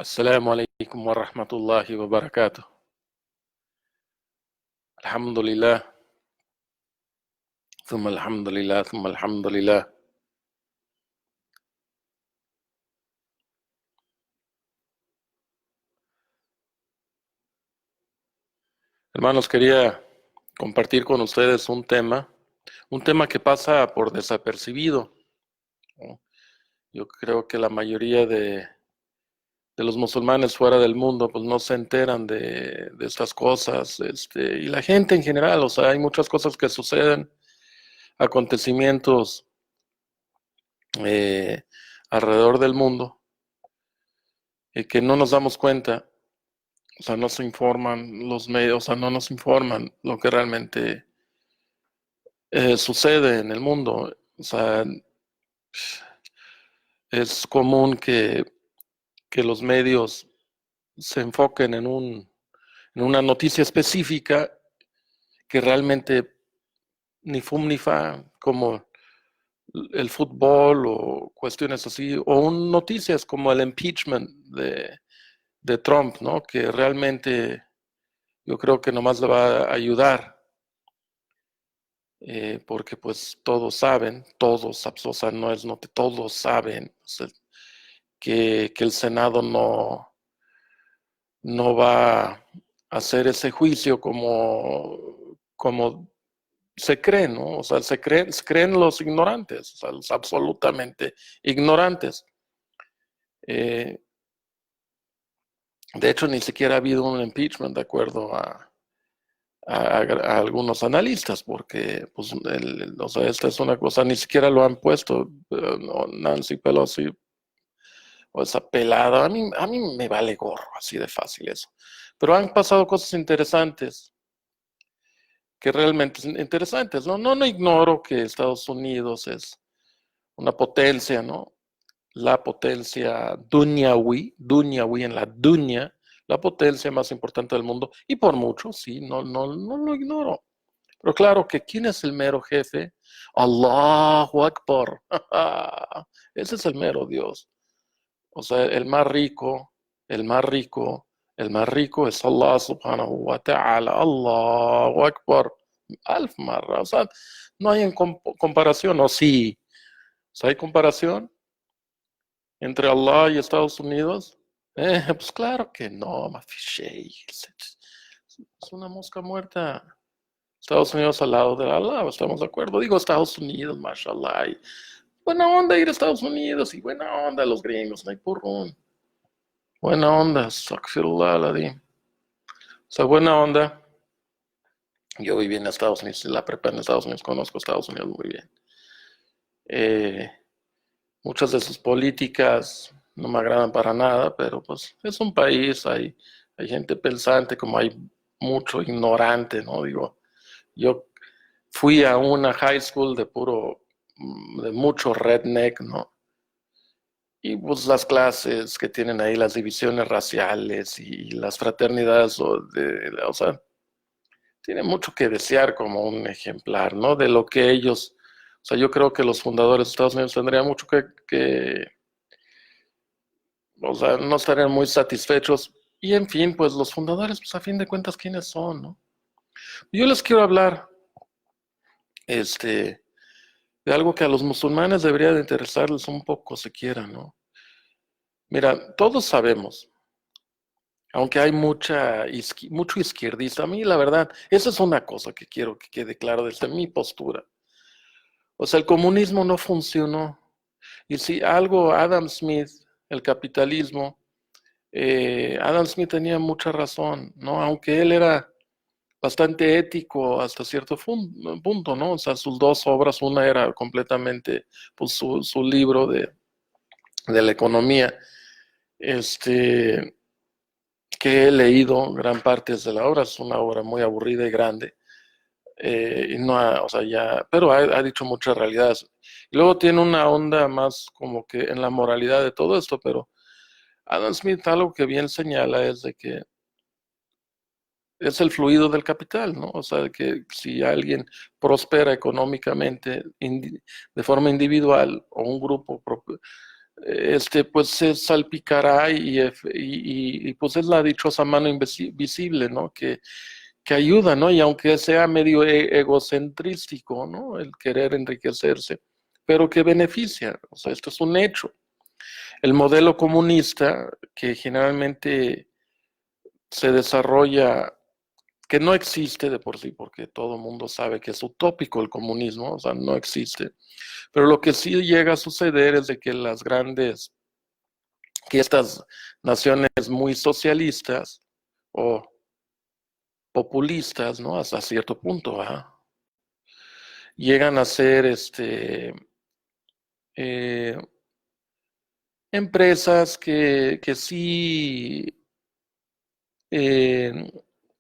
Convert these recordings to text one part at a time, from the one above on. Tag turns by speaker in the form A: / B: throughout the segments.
A: Assalamu alaikum wa rahmatullahi wa barakatuh. Alhamdulillah, thumma alhamdulillah, thumma alhamdulillah. Hermanos, quería compartir con ustedes un tema que pasa por desapercibido, ¿no? Yo creo que la mayoría de los musulmanes fuera del mundo pues no se enteran de estas cosas, y la gente en general, o sea, hay muchas cosas que suceden, acontecimientos eh, alrededor del mundo y que no nos damos cuenta. O sea, no se informan los medios, o sea, no nos informan lo que realmente sucede en el mundo. O sea, es común que los medios se enfoquen en una noticia específica que realmente ni fum ni fa, como el fútbol o cuestiones así, o noticias como el impeachment de Trump, ¿no? Que realmente yo creo que nomás le va a ayudar. Porque pues todos saben, todos, o sea, no es no, todos saben, o sea, que el Senado no va a hacer ese juicio como se cree, ¿no? O sea, se creen los ignorantes, o sea, los absolutamente ignorantes. Eh, de hecho, ni siquiera ha habido un impeachment de acuerdo a algunos analistas, porque pues, o sea, esta es una cosa, ni siquiera lo han puesto, no, Nancy Pelosi o esa pelada, a mí me vale gorro, así de fácil eso. Pero han pasado cosas interesantes, que realmente son interesantes, ¿no? No ignoro que Estados Unidos es una potencia, ¿no? La potencia dunyawi en la dunya, la potencia más importante del mundo, y por mucho, sí, no lo ignoro. Pero claro que ¿quién es el mero jefe? Allahu Akbar. Ese es el mero Dios. O sea, el más rico, el más rico, el más rico es Allah subhanahu wa ta'ala. Allahu Akbar. Alf marra. O sea, no hay comparación, o sí. O sea, hay comparación entre Allah y Estados Unidos. Pues claro que no, mafiche. Es una mosca muerta. Estados Unidos al lado de Allah, estamos de acuerdo. Digo Estados Unidos, mashallah. Y buena onda ir a Estados Unidos y buena onda los gringos, no hay purrún. Buena onda, astaghfirullah alazim. O sea, buena onda. Yo viví en Estados Unidos, la prepa en Estados Unidos, conozco Estados Unidos muy bien. Eh, Muchas de sus políticas no me agradan para nada, pero pues es un país, hay gente pensante, como hay mucho ignorante, ¿no? Digo, yo fui a una high school de mucho redneck, ¿no? Y pues las clases que tienen ahí, las divisiones raciales y las fraternidades, o sea, tiene mucho que desear como un ejemplar, ¿no? De lo que ellos, o sea, yo creo que los fundadores de Estados Unidos tendrían mucho o sea, no estarían muy satisfechos. Y en fin, pues los fundadores, pues a fin de cuentas, ¿quiénes son, no? Yo les quiero hablar, este, de algo que a los musulmanes debería de interesarles un poco siquiera, ¿no? Mira, todos sabemos, aunque hay mucho izquierdista, a mí la verdad, esa es una cosa que quiero que quede claro desde mi postura. O sea, el comunismo no funcionó. Y si algo Adam Smith, el capitalismo, Adam Smith tenía mucha razón, ¿no? Aunque él era bastante ético hasta cierto punto, ¿no? O sea, sus dos obras, una era completamente, pues, su libro de la economía, este, que he leído gran parte de la obra, es una obra muy aburrida y grande, y no o sea, ya, pero ha dicho muchas realidades. Y luego tiene una onda más como que en la moralidad de todo esto, pero Adam Smith algo que bien señala es de que es el fluido del capital, ¿no? O sea, que si alguien prospera económicamente de forma individual o un grupo pues se salpicará y, pues es la dichosa mano invisible, ¿no? Que ayuda, ¿no? Y aunque sea medio egocentrístico, ¿no? El querer enriquecerse, pero que beneficia, o sea, esto es un hecho. El modelo comunista, que generalmente se desarrolla, que no existe de por sí, porque todo el mundo sabe que es utópico el comunismo, o sea, no existe. Pero lo que sí llega a suceder es de que que estas naciones muy socialistas o populistas, ¿no? Hasta cierto punto, ¿verdad? Llegan a ser eh, empresas que sí, eh,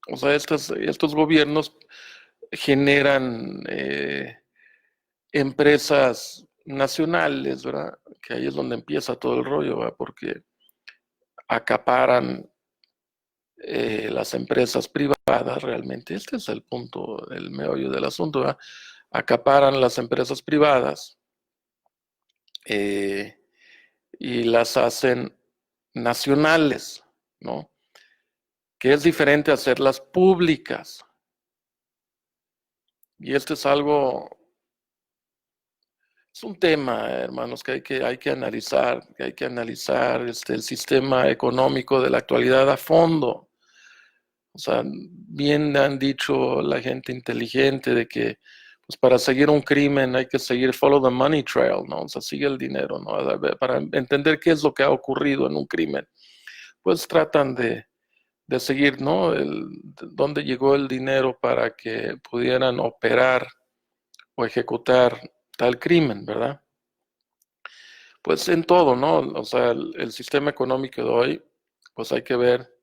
A: o sea, estos gobiernos generan empresas nacionales, ¿verdad? Que ahí es donde empieza todo el rollo, ¿verdad? Porque acaparan las empresas privadas realmente. Este es el punto, el meollo del asunto, ¿verdad? Acaparan las empresas privadas eh, y las hacen nacionales, ¿no? Que es diferente a hacerlas públicas. Y esto es algo, es un tema, hermanos, que hay que analizar, el sistema económico de la actualidad a fondo. O sea, bien han dicho la gente inteligente de que pues para seguir un crimen hay que seguir follow the money trail, ¿no? O sea, sigue el dinero, ¿no? Para entender qué es lo que ha ocurrido en un crimen, pues tratan de seguir, ¿no? Dónde llegó el dinero para que pudieran operar o ejecutar tal crimen, ¿verdad? Pues en todo, ¿no? O sea, el sistema económico de hoy, pues hay que ver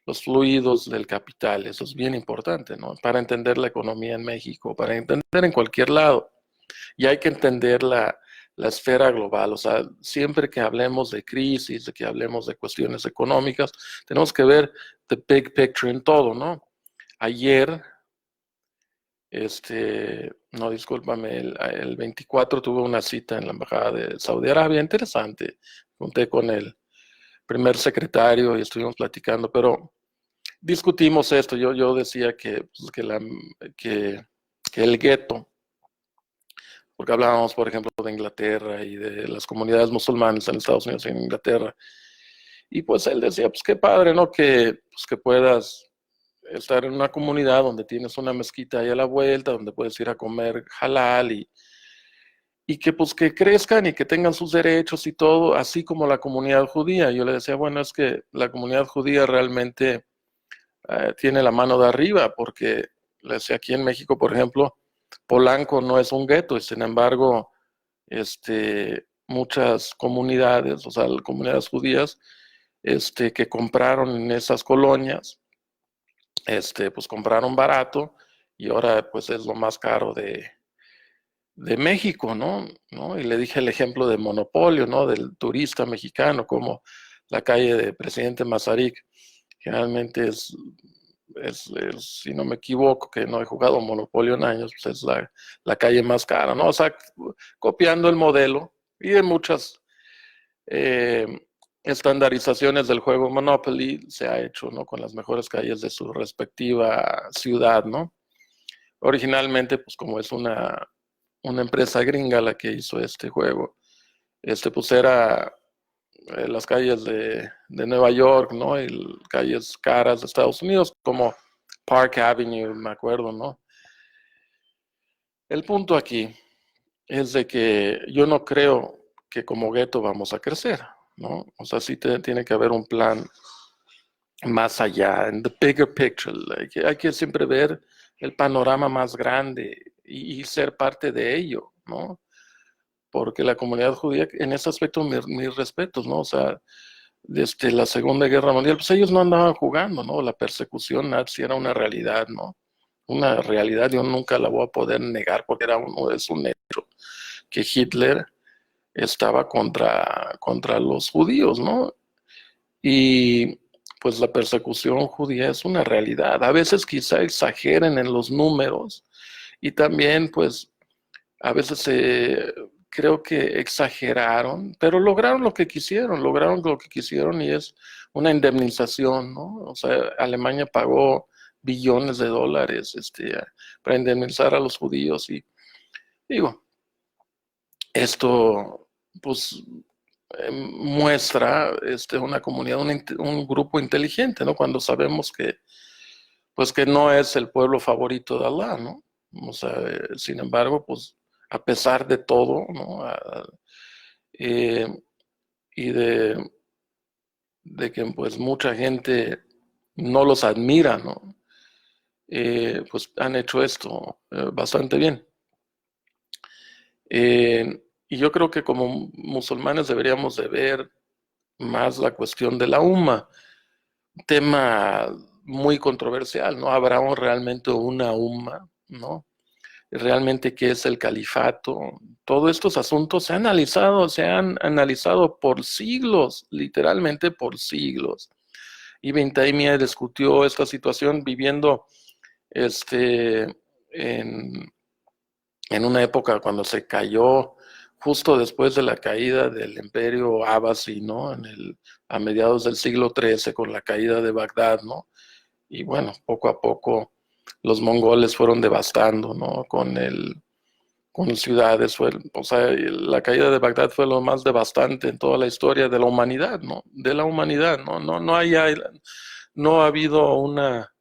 A: los fluidos del capital, eso es bien importante, ¿no? Para entender la economía en México, para entender en cualquier lado. Y hay que entender la esfera global, o sea, siempre que hablemos de crisis, de que hablemos de cuestiones económicas, tenemos que ver the big picture en todo, ¿no? Ayer, no, discúlpame, el 24 tuve una cita en la Embajada de Saudi Arabia, interesante. Conté con el primer secretario y estuvimos platicando, pero discutimos esto. Yo decía pues, que el gueto, porque hablábamos, por ejemplo, de Inglaterra y de las comunidades musulmanas en Estados Unidos y en Inglaterra. Y pues él decía, pues qué padre, ¿no? Pues, que puedas estar en una comunidad donde tienes una mezquita ahí a la vuelta, donde puedes ir a comer halal y que pues que crezcan y que tengan sus derechos y todo, así como la comunidad judía. Yo le decía, bueno, es que la comunidad judía realmente tiene la mano de arriba, porque le decía aquí en México, por ejemplo, Polanco no es un gueto, y sin embargo, muchas comunidades, o sea, comunidades judías, que compraron en esas colonias, pues compraron barato y ahora pues es lo más caro de México, ¿no? Y le dije el ejemplo de monopolio, ¿no? Del turista mexicano, como la calle de Presidente Mazarik, generalmente si no me equivoco, que no he jugado Monopolio en años, pues es la calle más cara, ¿no? O sea, copiando el modelo y de muchas eh, estandarizaciones del juego Monopoly se ha hecho, ¿no? Con las mejores calles de su respectiva ciudad, ¿no? Originalmente, pues como es una empresa gringa la que hizo este juego, pues era las calles de Nueva York, ¿no? Y calles caras de Estados Unidos, como Park Avenue, me acuerdo, ¿no? El punto aquí es de que yo no creo que como gueto vamos a crecer, ¿no? O sea, sí tiene que haber un plan más allá, en the bigger picture. Hay que siempre ver el panorama más grande y ser parte de ello, ¿no? Porque la comunidad judía, en ese aspecto, mis respetos, ¿no? O sea, desde la Segunda Guerra Mundial, pues ellos no andaban jugando, ¿no? La persecución nazi era una realidad, ¿no? Una realidad, yo nunca la voy a poder negar porque es un hecho que Hitler estaba contra los judíos, ¿no? Y pues la persecución judía es una realidad. A veces quizá exageren en los números y también pues a veces se creo que exageraron, pero lograron lo que quisieron y es una indemnización, ¿no? O sea, Alemania pagó billones de dólares para indemnizar a los judíos y digo, esto pues muestra una comunidad, un grupo inteligente, ¿no? Cuando sabemos que pues que no es el pueblo favorito de Allah, ¿no? O sea, sin embargo, pues a pesar de todo, ¿no? Eh, y de que pues mucha gente no los admira, ¿no? Pues han hecho esto bastante bien. Y yo creo que como musulmanes deberíamos de ver más la cuestión de la umma, tema muy controversial, ¿no? ¿Habrá realmente una umma, ¿no? Realmente qué es el califato? Todos estos asuntos se han analizado por siglos, literalmente por siglos. Ibn Taymiyyah discutió esta situación viviendo en, en una época cuando se cayó, justo después de la caída del imperio Abbasi, ¿no? A mediados del siglo XIII, con la caída de Bagdad, ¿no? Y bueno, poco a poco los mongoles fueron devastando, ¿no? Con ciudades, o sea, la caída de Bagdad fue lo más devastante en toda la historia de la humanidad, ¿no? De la humanidad, ¿no? No ha habido una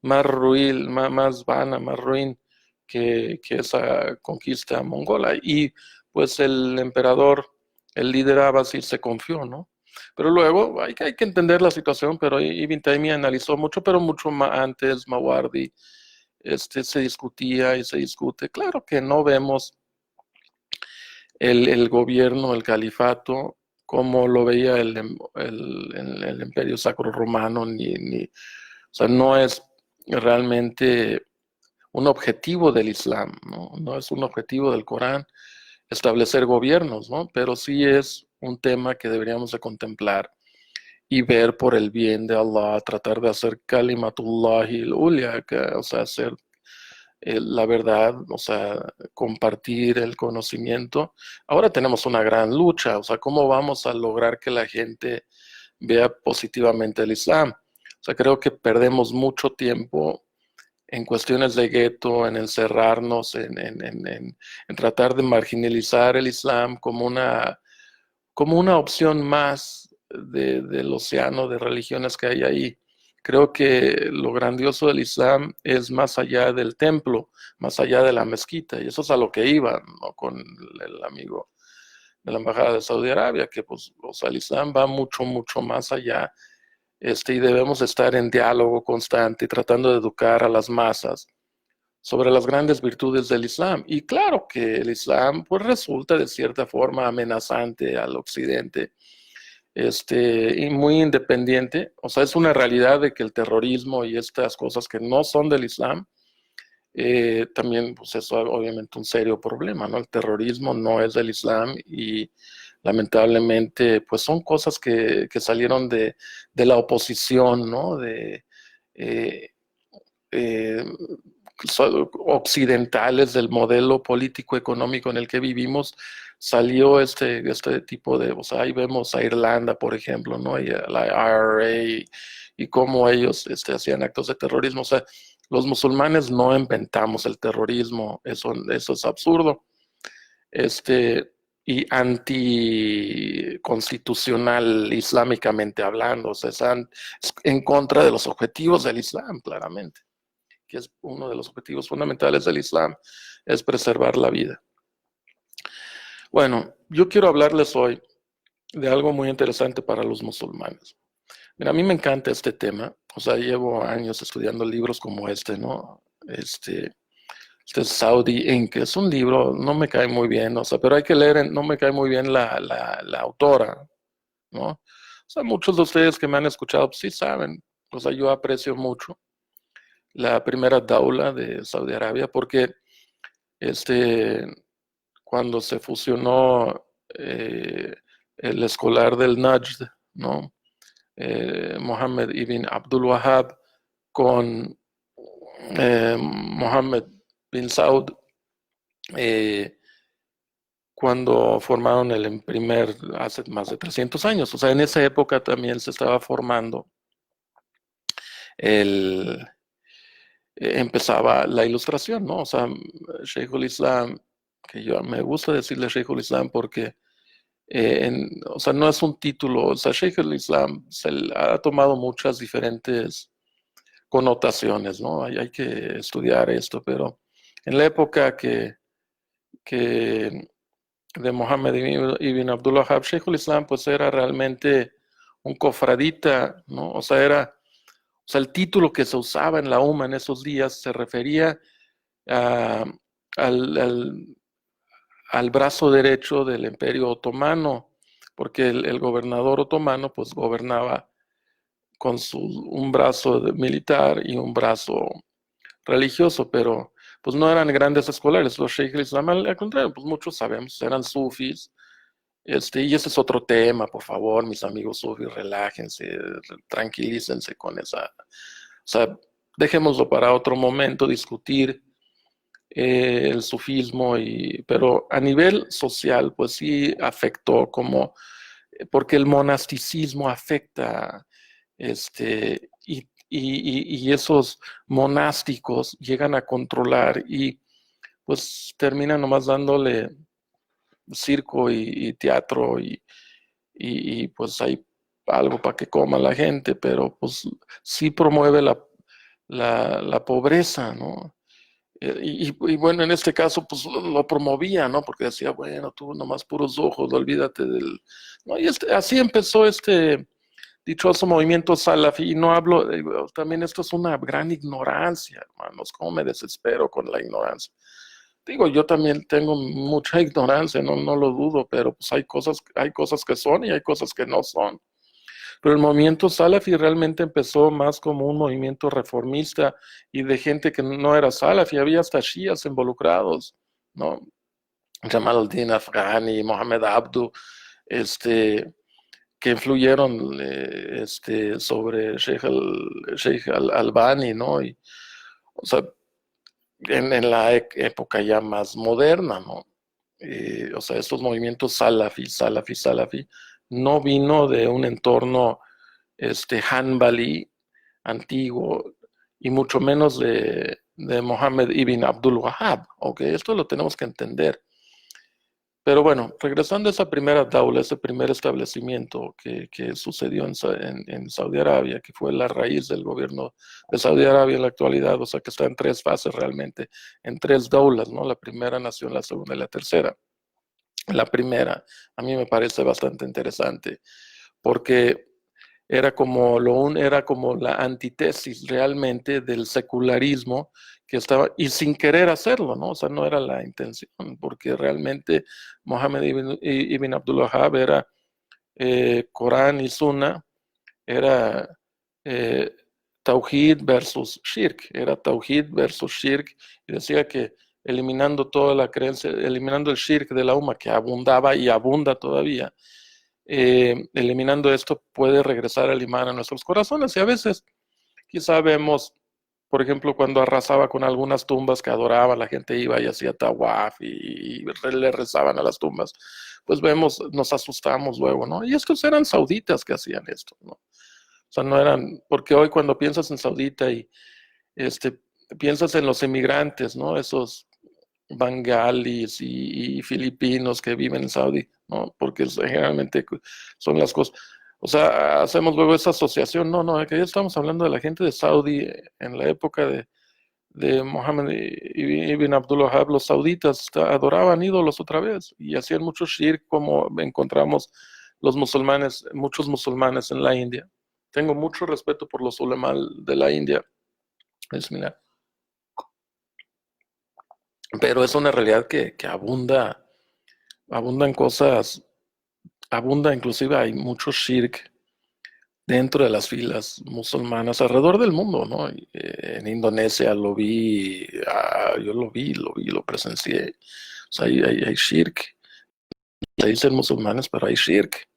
A: más ruin, más vana, más ruin que esa conquista mongola. Y pues el emperador, el líder Abbasi se confió, ¿no? Pero luego hay que entender la situación, pero Ibn Taymiyyah analizó mucho, pero mucho más antes, Mawardi, se discutía y se discute. Claro que no vemos el gobierno, el califato, como lo veía el imperio sacro romano, o sea, no es realmente un objetivo del Islam, ¿no? No es un objetivo del Corán establecer gobiernos, ¿no? Pero sí es un tema que deberíamos de contemplar y ver por el bien de Allah, tratar de hacer kalimatullahi al-ulya, o sea, hacer la verdad, o sea, compartir el conocimiento. Ahora tenemos una gran lucha, o sea, ¿cómo vamos a lograr que la gente vea positivamente el Islam? O sea, creo que perdemos mucho tiempo en cuestiones de gueto, en encerrarnos, en tratar de marginalizar el Islam como una opción más del océano de religiones que hay ahí. Creo que lo grandioso del Islam es más allá del templo, más allá de la mezquita, y eso es a lo que iba, ¿no? Con el amigo de la Embajada de Saudi Arabia, que pues, o sea, el Islam va mucho, mucho más allá, y debemos estar en diálogo constante, tratando de educar a las masas sobre las grandes virtudes del Islam. Y claro que el Islam pues resulta de cierta forma amenazante al occidente, y muy independiente. O sea, es una realidad de que el terrorismo y estas cosas que no son del Islam, también pues es obviamente un serio problema, ¿no? El terrorismo no es del Islam y lamentablemente pues son cosas que salieron de la oposición, ¿no? Eh, eh, occidentales del modelo político económico en el que vivimos, salió este tipo de, o sea, ahí vemos a Irlanda, por ejemplo, ¿no? Y a la IRA y cómo ellos hacían actos de terrorismo. O sea, los musulmanes no inventamos el terrorismo, eso es absurdo. Y anticonstitucional islámicamente hablando, o sea, es en contra de los objetivos del Islam, claramente, que es uno de los objetivos fundamentales del Islam, es preservar la vida. Bueno, yo quiero hablarles hoy de algo muy interesante para los musulmanes. Mira, a mí me encanta este tema, o sea, llevo años estudiando libros como este, ¿no? Este es Saudi Inc., es un libro, no me cae muy bien, o sea, pero hay que leer, no me cae muy bien la autora, ¿no? O sea, muchos de ustedes que me han escuchado, pues sí saben, o sea, yo aprecio mucho la primera daula de Saudi Arabia porque este, cuando se fusionó el escolar del Najd, ¿no? Mohammed ibn Abdul Wahhab con Mohammed bin Saud, eh, cuando formaron hace más de 300 años. O sea, en esa época también se estaba formando el, empezaba la ilustración, ¿no? O sea, Sheikhul Islam, que yo me gusta decirle Sheikhul Islam porque, o sea, no es un título, o sea, Sheikhul Islam ha tomado muchas diferentes connotaciones, ¿no? Hay que estudiar esto, pero en la época que de Mohammed ibn Abdul Wahhab, Sheikhul Islam, pues era realmente un cofradita, ¿no? O sea, el título que se usaba en la UMA en esos días se refería a, al, al, al brazo derecho del Imperio Otomano, porque el gobernador otomano pues gobernaba con un brazo militar y un brazo religioso, pero pues no eran grandes escolares. Los Sheikh Islam, al contrario, pues muchos sabemos, eran sufis. Y ese es otro tema, por favor, mis amigos sufis, relájense, tranquilícense con esa. O sea, dejémoslo para otro momento, discutir el sufismo, pero a nivel social, pues sí afectó porque el monasticismo afecta, y esos monásticos llegan a controlar y pues terminan nomás dándole circo y teatro pues hay algo para que coma la gente, pero pues sí promueve la pobreza, ¿no? Y bueno, en este caso, pues lo promovía, ¿no? Porque decía, bueno, tú nomás puros ojos, olvídate del. ¿No? Y así empezó este dichoso movimiento salafi. Y no hablo, también esto es una gran ignorancia, hermanos, cómo me desespero con la ignorancia. Digo, yo también tengo mucha ignorancia, no lo dudo, pero pues hay cosas que son y hay cosas que no son. Pero el movimiento salafi realmente empezó más como un movimiento reformista y de gente que no era salafi, había hasta shias involucrados, ¿no? Jamal al-Din Afghani, Mohamed Abdu, este, que influyeron sobre Sheikh al-Albani, ¿no? O sea, en la época ya más moderna, ¿no? O sea, estos movimientos salafi, no vino de un entorno Hanbali antiguo y mucho menos de Mohammed ibn Abdul Wahhab, ¿ok? Esto lo tenemos que entender. Pero bueno, regresando a esa primera daula, ese primer establecimiento que sucedió en Saudi Arabia, que fue la raíz del gobierno de Saudi Arabia en la actualidad, o sea que está en tres fases realmente, en tres daulas, ¿no? La primera nación, la segunda y la tercera. La primera, a mí me parece bastante interesante, porque era como la antítesis realmente del secularismo que estaba, y sin querer hacerlo, ¿no? O sea, no era la intención, porque realmente Mohammed ibn Abdul Wahhab era Corán y Sunna, era eh, Tawhid versus Shirk, era Tawhid versus Shirk, y decía que eliminando toda la creencia, eliminando el Shirk de la Umma, que abundaba y abunda todavía, eliminando esto puede regresar el imán a nuestros corazones. Y a veces quizá vemos, por ejemplo, cuando arrasaba con algunas tumbas que adoraba, la gente iba y hacía tawaf y le rezaban a las tumbas, pues vemos, nos asustamos luego, ¿no? Y estos eran sauditas que hacían esto, ¿no? O sea, no eran, porque hoy cuando piensas en saudita y este, piensas en los emigrantes, ¿no? Esos bengalis y filipinos que viven en Saudi, ¿no? Porque generalmente son las cosas. O sea, hacemos luego esa asociación. No, que ya estamos hablando de la gente de Saudi en la época de Mohammed ibn Abdul Wahhab. Los sauditas adoraban ídolos otra vez y hacían mucho shirk, como encontramos los musulmanes, muchos musulmanes en la India. Tengo mucho respeto por los ulema de la India. Mira, pero es una realidad que abundan cosas, abunda inclusive hay mucho shirk dentro de las filas musulmanas alrededor del mundo, ¿no? En Indonesia lo vi, yo lo presencié. O sea, hay shirk. Se dicen musulmanes, pero hay shirk.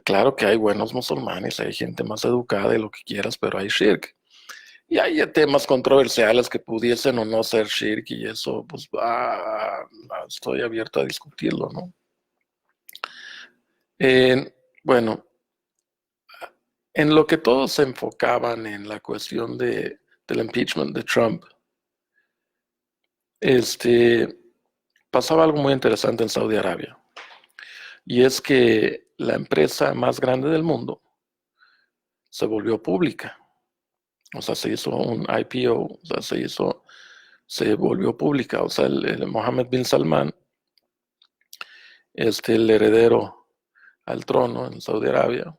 A: Claro que hay buenos musulmanes, hay gente más educada y lo que quieras, pero hay shirk. Y hay temas controversiales que pudiesen o no ser shirk y eso, pues estoy abierto a discutirlo, ¿no? Bueno, en lo que todos se enfocaban en la cuestión del impeachment de Trump, este, pasaba algo muy interesante en Saudi Arabia. Y es que la empresa más grande del mundo se volvió pública. O sea, se hizo un IPO, o sea, se volvió pública. O sea, el Mohammed bin Salman, el heredero al trono en Saudi Arabia,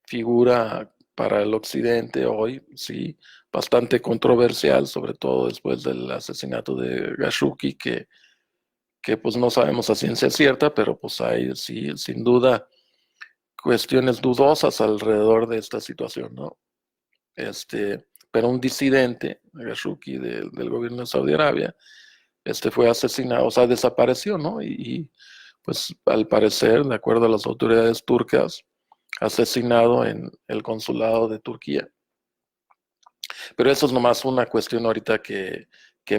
A: figura para el occidente hoy, sí, bastante controversial, sobre todo después del asesinato de Khashoggi, que pues no sabemos a ciencia cierta, pero pues hay sí, sin duda cuestiones dudosas alrededor de esta situación, ¿no? Pero un disidente, Khashoggi, del gobierno de Saudi Arabia, fue asesinado, o sea, desapareció, ¿no? Pues al parecer, de acuerdo a las autoridades turcas, asesinado en el consulado de Turquía. Pero eso es nomás una cuestión ahorita que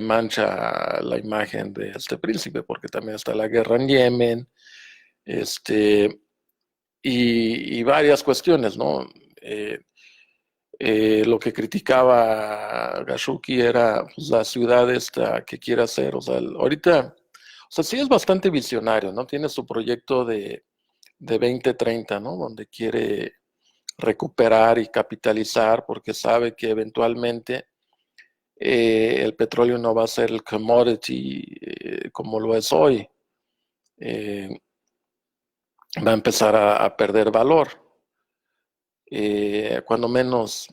A: mancha la imagen de este príncipe, porque también está la guerra en Yemen, y varias cuestiones, ¿no? Lo que criticaba Khashoggi era pues, la ciudad esta que quiere hacer, o sea, ahorita, o sea, sí es bastante visionario, ¿no? Tiene su proyecto de 2030, ¿no? Donde quiere recuperar y capitalizar porque sabe que eventualmente el petróleo no va a ser el commodity como lo es hoy. Eh, Va a empezar a perder valor. Cuando menos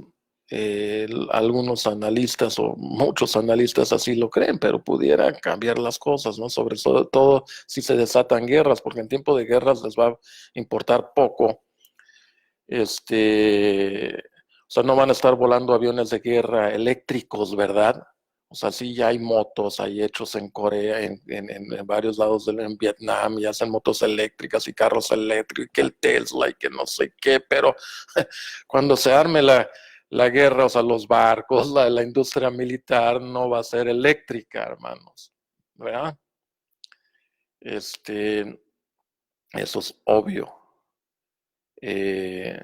A: algunos analistas o muchos analistas así lo creen, pero pudiera cambiar las cosas, ¿no? Sobre todo si se desatan guerras, porque en tiempo de guerras les va a importar poco. O sea, no van a estar volando aviones de guerra eléctricos, ¿verdad? O sea, sí, ya hay motos, hay hechos en Corea, en varios lados, en Vietnam, y hacen motos eléctricas y carros eléctricos, que el Tesla y que no sé qué, pero cuando se arme la guerra, o sea, los barcos, la industria militar no va a ser eléctrica, hermanos, ¿verdad? Eso es obvio. Eh,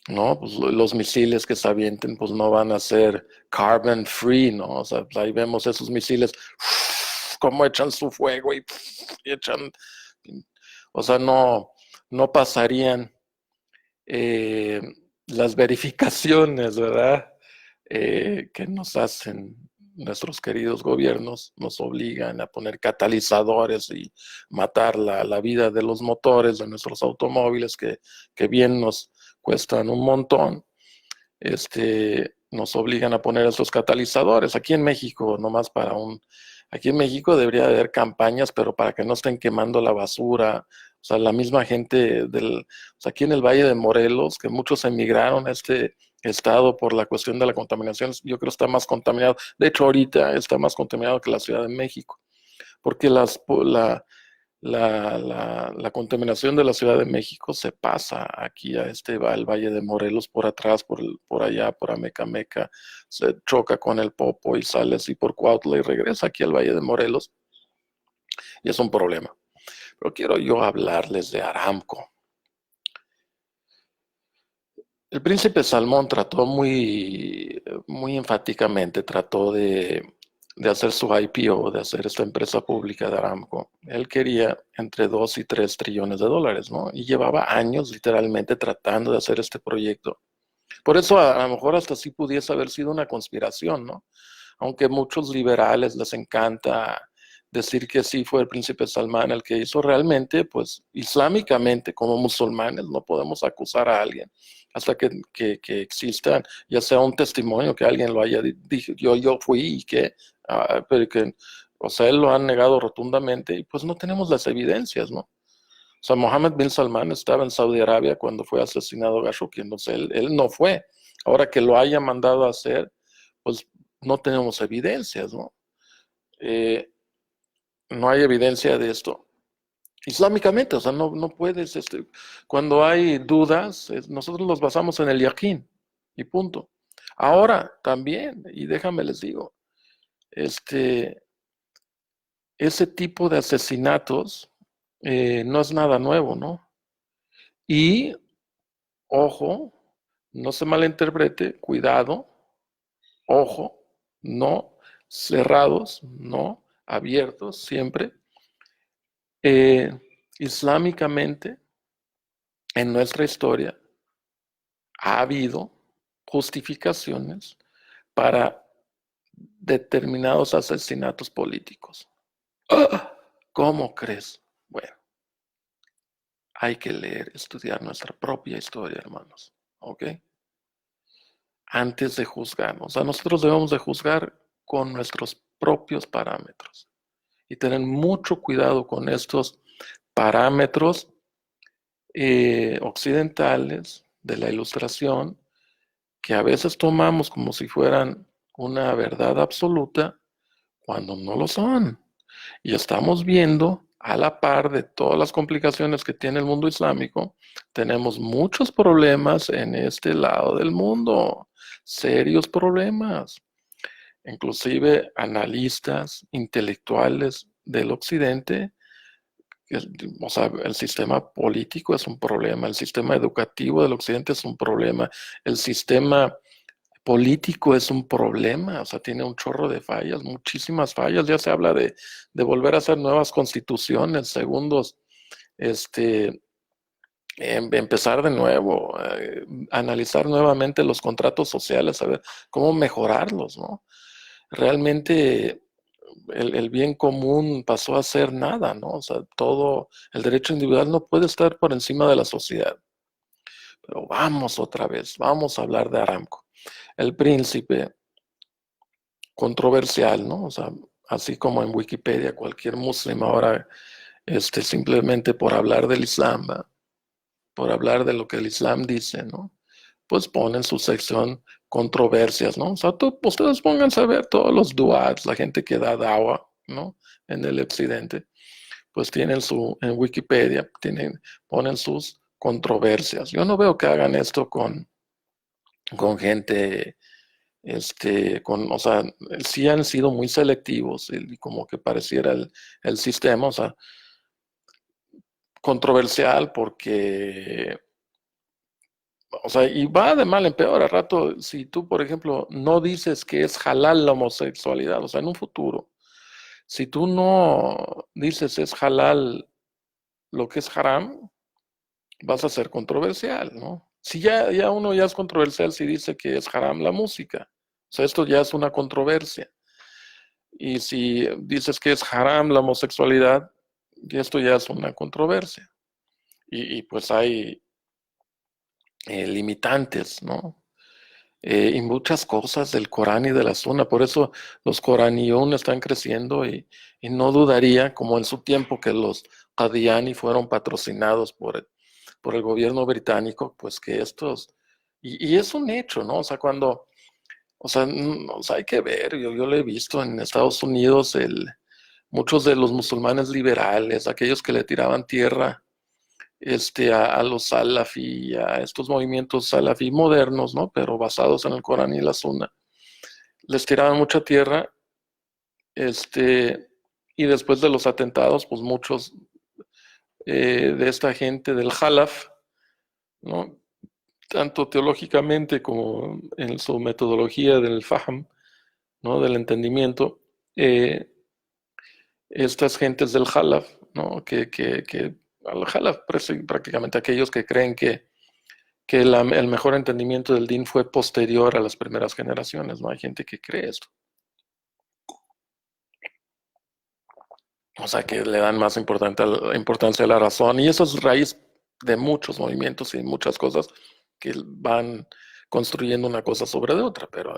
A: no, pues los misiles que se avienten, pues no van a ser carbon free, ¿no? O sea, ahí vemos esos misiles, cómo echan su fuego y echan, o sea, no pasarían eh, las verificaciones, ¿verdad? Que nos hacen nuestros queridos gobiernos, nos obligan a poner catalizadores y matar la vida de los motores de nuestros automóviles que bien nos cuestan un montón. Nos obligan a poner esos catalizadores. Aquí en México, nomás aquí en México debería haber campañas, pero para que no estén quemando la basura. O sea, la misma gente o sea, aquí en el Valle de Morelos, que muchos emigraron a este estado por la cuestión de la contaminación, yo creo que está más contaminado. De hecho, ahorita está más contaminado que la Ciudad de México, porque la contaminación de la Ciudad de México se pasa aquí al Valle de Morelos por atrás, por allá, por Amecameca, se choca con el Popo y sale así por Cuautla y regresa aquí al Valle de Morelos y es un problema. Pero quiero yo hablarles de Aramco. El príncipe Salmón trató muy enfáticamente, trató de hacer su IPO, de hacer esta empresa pública de Aramco. Él quería entre 2 y 3 trillones de dólares, ¿no? Y llevaba años literalmente tratando de hacer este proyecto. Por eso a lo mejor hasta sí pudiese haber sido una conspiración, ¿no? Aunque muchos liberales les encanta decir que sí fue el príncipe Salmán el que hizo realmente, pues islámicamente como musulmanes no podemos acusar a alguien hasta que exista ya sea un testimonio que alguien lo haya dicho, yo fui y pero que, o sea, él lo han negado rotundamente y pues no tenemos las evidencias, ¿no? O sea, Mohammed bin Salman estaba en Saudi Arabia cuando fue asesinado Khashoggi, entonces él no fue. Ahora que lo haya mandado a hacer, pues no tenemos evidencias, ¿no? Eh, no hay evidencia de esto. Islámicamente, o sea, no puedes, cuando hay dudas, nosotros los basamos en el yaqín y punto. Ahora, también, y déjame les digo, este, ese tipo de asesinatos no es nada nuevo, ¿no? Y, ojo, no se malinterprete, cuidado, ojo, no cerrados, no abiertos, siempre. Eh, Islámicamente, en nuestra historia, ha habido justificaciones para determinados asesinatos políticos. ¡Ah! ¿Cómo crees? Bueno, hay que leer, estudiar nuestra propia historia, hermanos. ¿Ok? Antes de juzgar. O sea, nosotros debemos de juzgar con nuestros propios parámetros y tener mucho cuidado con estos parámetros occidentales de la ilustración que a veces tomamos como si fueran una verdad absoluta cuando no lo son. Y estamos viendo a la par de todas las complicaciones que tiene el mundo islámico, tenemos muchos problemas en este lado del mundo, serios problemas. Inclusive analistas intelectuales del occidente, o sea, el sistema político es un problema, el sistema educativo del occidente es un problema, el sistema político es un problema, o sea, tiene un chorro de fallas, muchísimas fallas. Ya se habla de volver a hacer nuevas constituciones, segundos, este, empezar de nuevo, analizar nuevamente los contratos sociales, a ver cómo mejorarlos, ¿no? Realmente el bien común pasó a ser nada, ¿no? O sea, todo el derecho individual no puede estar por encima de la sociedad. Pero vamos otra vez, vamos a hablar de Aramco. El príncipe controversial, ¿no? O sea, así como en Wikipedia, cualquier musulmán ahora, simplemente por hablar del Islam, ¿va? Por hablar de lo que el Islam dice, ¿no? Pues ponen su sección controversias, ¿no? O sea, ustedes pónganse a ver todos los duats, la gente que da dawa, ¿no? En el occidente, pues tienen en Wikipedia, ponen sus controversias. Yo no veo que hagan esto con gente o sea, sí han sido muy selectivos y como que pareciera el sistema, o sea, controversial porque, o sea, y va de mal en peor. A rato, si tú, por ejemplo, no dices que es halal la homosexualidad, o sea, en un futuro, si tú no dices es halal lo que es haram, vas a ser controversial, ¿no? Si ya uno ya es controversial si dice que es haram la música, o sea, esto ya es una controversia. Y si dices que es haram la homosexualidad, esto ya es una controversia. Y pues hay limitantes, ¿no? Y muchas cosas del Corán y de la Sunna. Por eso los Coranión están creciendo y no dudaría, como en su tiempo que los Qadiani fueron patrocinados por el gobierno británico, pues que estos, y es un hecho, ¿no? O sea, o sea, hay que ver, yo lo he visto en Estados Unidos, muchos de los musulmanes liberales, aquellos que le tiraban tierra a los salafi, a estos movimientos salafi modernos, ¿no? Pero basados en el Corán y la Sunna, les tiraban mucha tierra, y después de los atentados, pues muchos de esta gente del Jalaf, ¿no? Tanto teológicamente como en su metodología del Fahm, ¿no? Del entendimiento, eh, estas gentes del Jalaf, ¿no? Que al Jalaf prácticamente aquellos que creen que el mejor entendimiento del DIN fue posterior a las primeras generaciones, ¿no? Hay gente que cree esto. O sea, que le dan más importancia a la razón. Y eso es raíz de muchos movimientos y muchas cosas que van construyendo una cosa sobre de otra, pero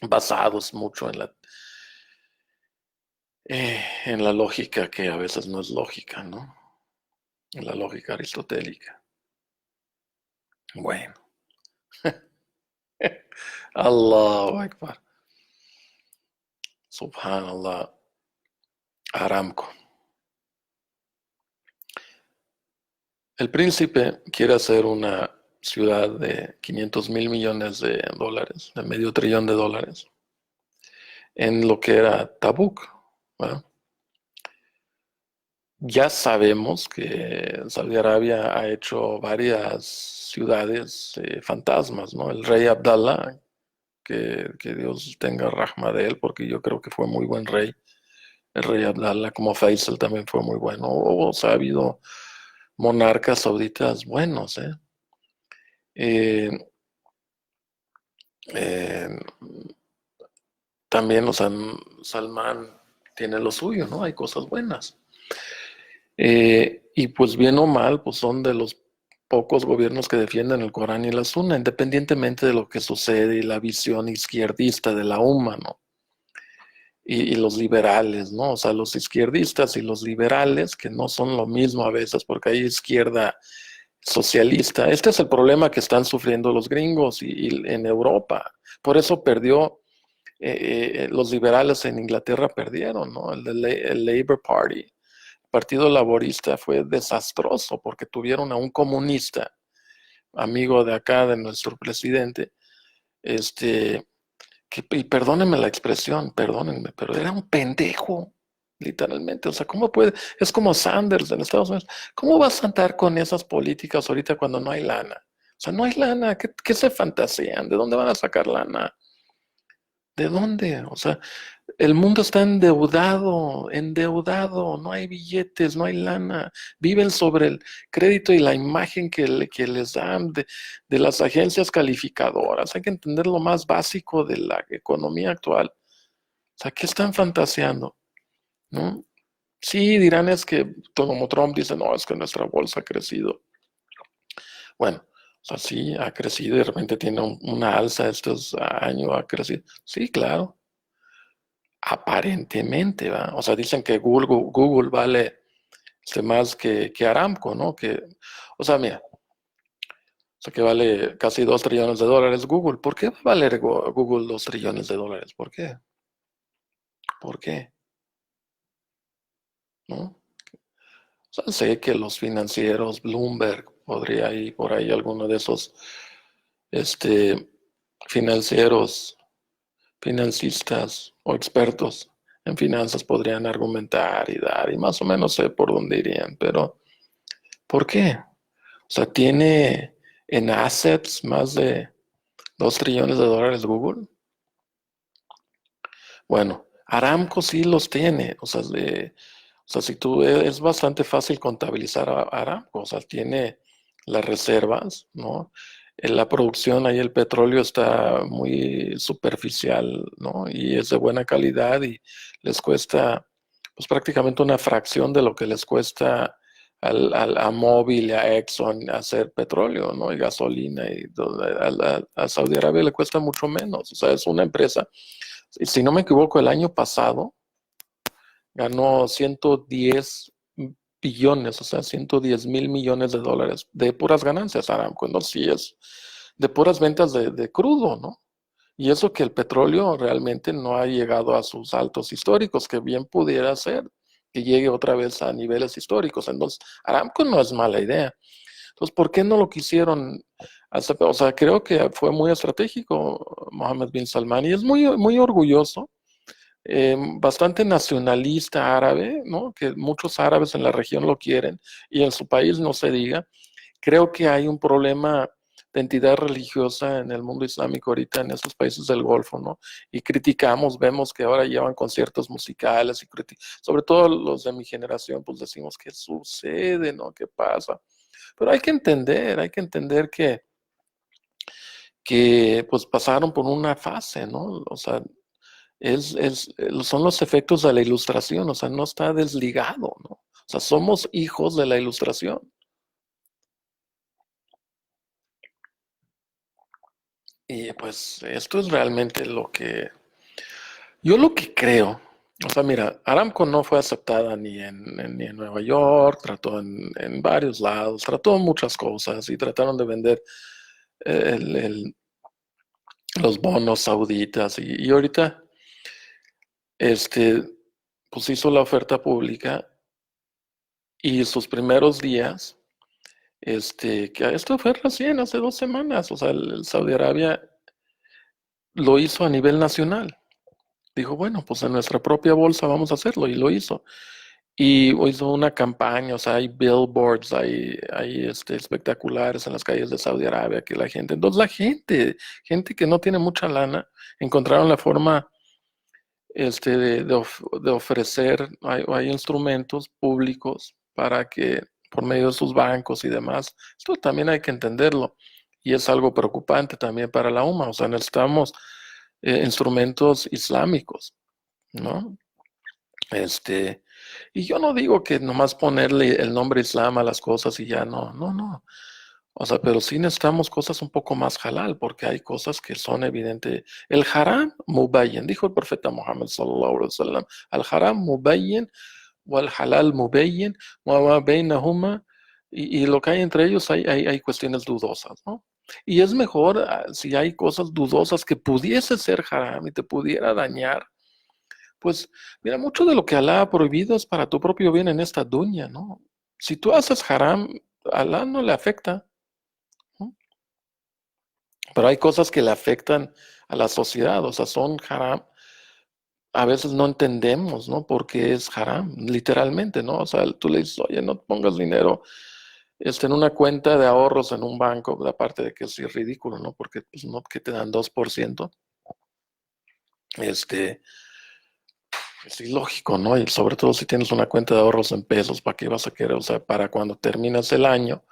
A: basados mucho en la lógica que a veces no es lógica, ¿no? En la lógica aristotélica. Bueno, Allahu Akbar, Subhanallah, Aramco. El príncipe quiere hacer una ciudad de 500,000 millones de dólares, de medio trillón de dólares, en lo que era Tabuk, ¿verdad? Ya sabemos que Saudi Arabia ha hecho varias ciudades fantasmas, ¿no? El rey Abdallah, que Dios tenga rahma de él, porque yo creo que fue muy buen rey. El rey Abdallah, como Faisal, también fue muy bueno. O sea, ha habido monarcas sauditas buenos, ¿eh? Eh, eh, También, o sea, Salmán tiene lo suyo, ¿no? Hay cosas buenas. Y pues bien o mal, pues son de los pocos gobiernos que defienden el Corán y la Sunna, independientemente de lo que sucede y la visión izquierdista de la UMA, ¿no? Y los liberales, ¿no? O sea, los izquierdistas y los liberales, que no son lo mismo a veces, porque hay izquierda socialista. Este es el problema que están sufriendo los gringos y en Europa. Por eso perdió, los liberales en Inglaterra perdieron, ¿no? El Labour Party. El Partido Laborista fue desastroso porque tuvieron a un comunista, amigo de acá, de nuestro presidente, este, y perdónenme la expresión, perdónenme, pero era un pendejo, literalmente. O sea, ¿cómo puede? Es como Sanders en Estados Unidos. ¿Cómo vas a andar con esas políticas ahorita cuando no hay lana? O sea, no hay lana. ¿Qué se fantasean? ¿De dónde van a sacar lana? ¿De dónde? O sea, el mundo está endeudado, endeudado, no hay billetes, no hay lana. Viven sobre el crédito y la imagen que les dan de las agencias calificadoras. Hay que entender lo más básico de la economía actual. O sea, ¿qué están fantaseando? ¿No? Sí, dirán es que, como Trump dice, no, es que nuestra bolsa ha crecido. Bueno, o sea, sí, ha crecido y de repente tiene una alza estos años, ha crecido. Sí, claro. Aparentemente, ¿va? O sea, dicen que Google vale más que Aramco, ¿no? O sea, mira, o sea, que vale casi 2 trillones de dólares Google. ¿Por qué va a valer Google 2 trillones de dólares? ¿Por qué? ¿Por qué? ¿No? O sea, sé que los financieros, Bloomberg, podría ir por ahí alguno de esos este, financieros, financistas o expertos en finanzas podrían argumentar y dar, y más o menos sé por dónde irían, pero ¿por qué? O sea, tiene en assets más de 2 trillones de dólares Google. Bueno, Aramco sí los tiene. O sea, si tú es bastante fácil contabilizar a Aramco. O sea, tiene las reservas, ¿no? En la producción ahí el petróleo está muy superficial, ¿no? Y es de buena calidad y les cuesta pues prácticamente una fracción de lo que les cuesta a Mobil y a Exxon hacer petróleo, ¿no? Y gasolina y todo. A Saudi Arabia le cuesta mucho menos. O sea, es una empresa, si no me equivoco, el año pasado ganó 110 billones, o sea, 110,000 millones de dólares de puras ganancias, Aramco, ¿no? Sí, es de puras ventas de crudo, ¿no? Y eso que el petróleo realmente no ha llegado a sus altos históricos, que bien pudiera ser que llegue otra vez a niveles históricos. Entonces, Aramco no es mala idea. Entonces, ¿por qué no lo quisieron hacer? O sea, creo que fue muy estratégico Mohammed bin Salman y es muy, muy orgulloso, bastante nacionalista árabe, ¿no? Que muchos árabes en la región lo quieren y en su país no se diga. Creo que hay un problema de entidad religiosa en el mundo islámico ahorita en estos países del Golfo, ¿no? Y criticamos, vemos que ahora llevan conciertos musicales y sobre todo los de mi generación, pues decimos, ¿qué sucede, no? ¿Qué pasa? Pero hay que entender que pues pasaron por una fase, ¿no? O sea, son los efectos de la ilustración, o sea, no está desligado, ¿no? O sea, somos hijos de la ilustración. Y pues esto es realmente yo lo que creo. O sea, mira, Aramco no fue aceptada ni en Nueva York, trató en varios lados, trató muchas cosas y trataron de vender el- el- los bonos sauditas y ahorita, este, pues hizo la oferta pública y sus primeros días que esto fue recién, hace 2 semanas, o sea, el Saudi Arabia lo hizo a nivel nacional. Dijo, bueno, pues en nuestra propia bolsa vamos a hacerlo, y lo hizo. Y hizo una campaña, o sea, hay billboards, hay espectaculares en las calles de Saudi Arabia que la gente, entonces la gente que no tiene mucha lana, encontraron la forma de ofrecer, hay instrumentos públicos para que por medio de sus bancos y demás, esto también hay que entenderlo, y es algo preocupante también para la UMA, o sea, necesitamos instrumentos islámicos, ¿no? Y yo no digo que nomás ponerle el nombre Islam a las cosas y ya no, no, no. O sea, pero sí necesitamos cosas un poco más halal, porque hay cosas que son evidentes. El haram mubayyin, dijo el profeta Muhammad sallallahu alaihi wasallam, al haram mubayyin wal halal mubayyin wa ma bainahuma, y lo que hay entre ellos hay cuestiones dudosas, ¿no? Y es mejor si hay cosas dudosas que pudiese ser haram y te pudiera dañar, pues mira, mucho de lo que Alá ha prohibido es para tu propio bien en esta dunya, ¿no? Si tú haces haram, a Alá no le afecta, ¿no? Pero hay cosas que le afectan a la sociedad, o sea, son haram. A veces no entendemos, ¿no? Por qué es haram, literalmente, ¿no? O sea, tú le dices, oye, no pongas dinero en una cuenta de ahorros en un banco, aparte de que es ridículo, ¿no? Porque pues, no, que te dan 2%. Este, Es ilógico, ¿no? Y sobre todo si tienes una cuenta de ahorros en pesos, ¿para qué vas a querer? O sea, para cuando terminas el año,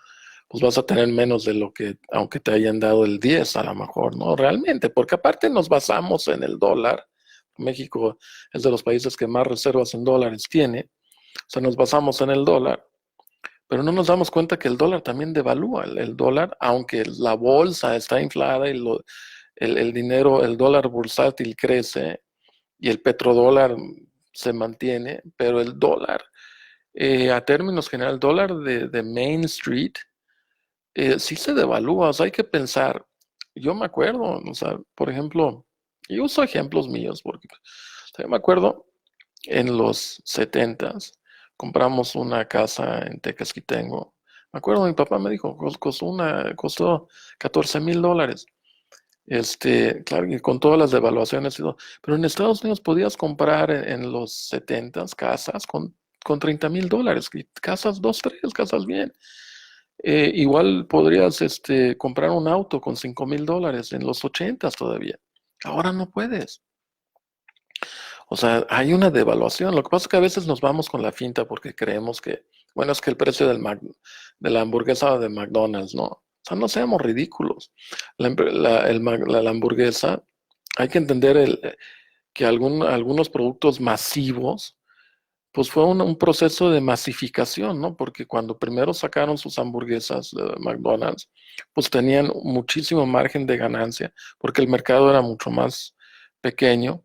A: pues vas a tener menos de lo que, aunque te hayan dado el 10 a lo mejor, ¿no? Realmente, porque aparte nos basamos en el dólar. México es de los países que más reservas en dólares tiene. O sea, nos basamos en el dólar, pero no nos damos cuenta que el dólar también devalúa. El dólar, aunque la bolsa está inflada y el dinero, el dólar bursátil crece, y el petrodólar se mantiene, pero el dólar, a términos general, el dólar de Main Street, sí se devalúa. O sea, hay que pensar, yo me acuerdo, o sea, por ejemplo, yo uso ejemplos míos, porque o sea, yo me acuerdo en los 70s, compramos una casa en Tecasquitengo. Me acuerdo, mi papá me dijo, costó $14,000. Claro, y con todas las devaluaciones y todo. Pero en Estados Unidos podías comprar en los 70s casas con $30,000, casas, dos, tres, casas bien. Igual podrías comprar un auto con $5,000 en los 80s todavía. Ahora no puedes. O sea, hay una devaluación. Lo que pasa es que a veces nos vamos con la finta porque creemos que, bueno, es que el precio de la hamburguesa de McDonald's, ¿no? O sea, no seamos ridículos. La hamburguesa, hay que entender que algunos productos masivos, pues fue un proceso de masificación, ¿no? Porque cuando primero sacaron sus hamburguesas de McDonald's, pues tenían muchísimo margen de ganancia, porque el mercado era mucho más pequeño.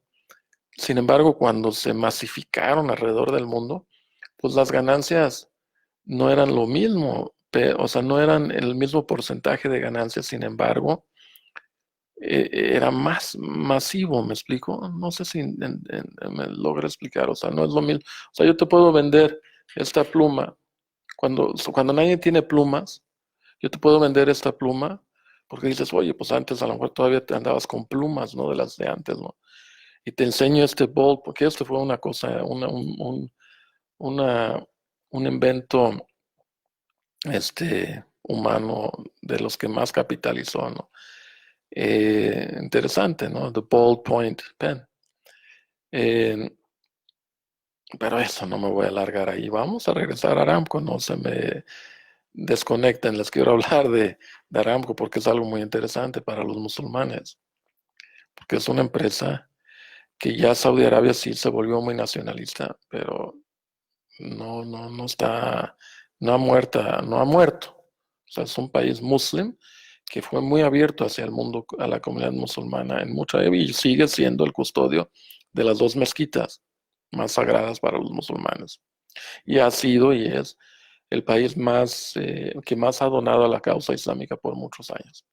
A: Sin embargo, cuando se masificaron alrededor del mundo, pues las ganancias no eran lo mismo, o sea, no eran el mismo porcentaje de ganancias. Sin embargo, era más masivo, ¿me explico? No sé si me logra explicar, o sea, no es lo mismo. O sea, yo te puedo vender esta pluma, cuando nadie tiene plumas, yo te puedo vender esta pluma, porque dices, oye, pues antes a lo mejor todavía te andabas con plumas, ¿no? De las de antes, ¿no? Y te enseño este bolt, porque esto fue una cosa, una, un invento humano de los que más capitalizó, ¿no? Interesante, ¿no? The ballpoint pen. Eh, pero eso no me voy a alargar ahí. Vamos a regresar a Aramco, no se me desconecten. Les quiero hablar de Aramco porque es algo muy interesante para los musulmanes, porque es una empresa que ya Saudi Arabia sí se volvió muy nacionalista, pero no está, no ha muerto. O sea, es un país muslim que fue muy abierto hacia el mundo, a la comunidad musulmana en mucha, y sigue siendo el custodio de las dos mezquitas más sagradas para los musulmanes. Y ha sido y es el país que más ha donado a la causa islámica por muchos años.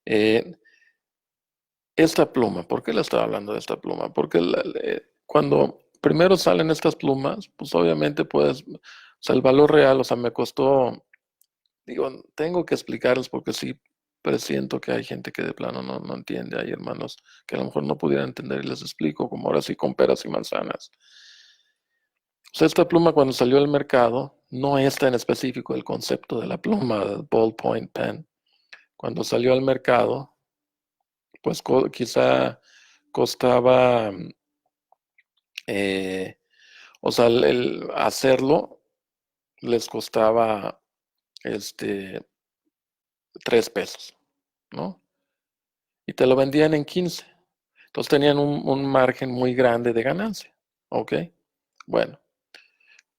A: Eh, esta pluma, ¿por qué le estaba hablando de esta pluma? Porque cuando primero salen estas plumas, pues obviamente pues, o sea, el valor real, o sea, me costó Digo, tengo que explicarles porque sí presiento que hay gente que de plano no entiende. Hay hermanos que a lo mejor no pudieran entender y les explico, como ahora sí con peras y manzanas. O sea, esta pluma cuando salió al mercado, no está en específico el concepto de la pluma de ballpoint pen. Cuando salió al mercado, pues quizá costaba, eh, o sea, el hacerlo les costaba este, 3 pesos, ¿no? Y te lo vendían en 15. Entonces tenían un margen muy grande de ganancia. ¿Ok? Bueno,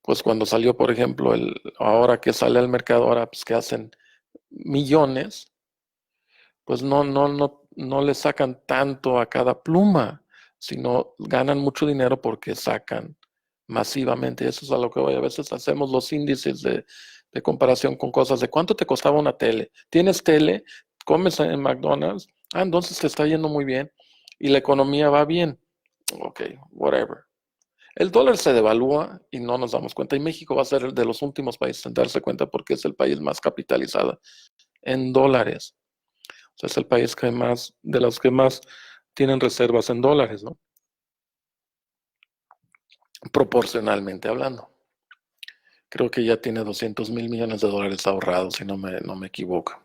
A: pues cuando salió, por ejemplo, ahora que sale al mercado, ahora pues que hacen millones, pues no le sacan tanto a cada pluma, sino ganan mucho dinero porque sacan masivamente. Eso es a lo que voy. A veces hacemos los índices de comparación con cosas de cuánto te costaba una tele. ¿Tienes tele? ¿Comes en McDonald's? Ah, entonces te está yendo muy bien y la economía va bien. Ok, whatever. El dólar se devalúa y no nos damos cuenta. Y México va a ser el de los últimos países en darse cuenta porque es el país más capitalizado en dólares. O sea, es el país que más, de los que más tienen reservas en dólares, ¿no? Proporcionalmente hablando. Creo que ya tiene 200,000 millones de dólares ahorrados, si no me equivoco.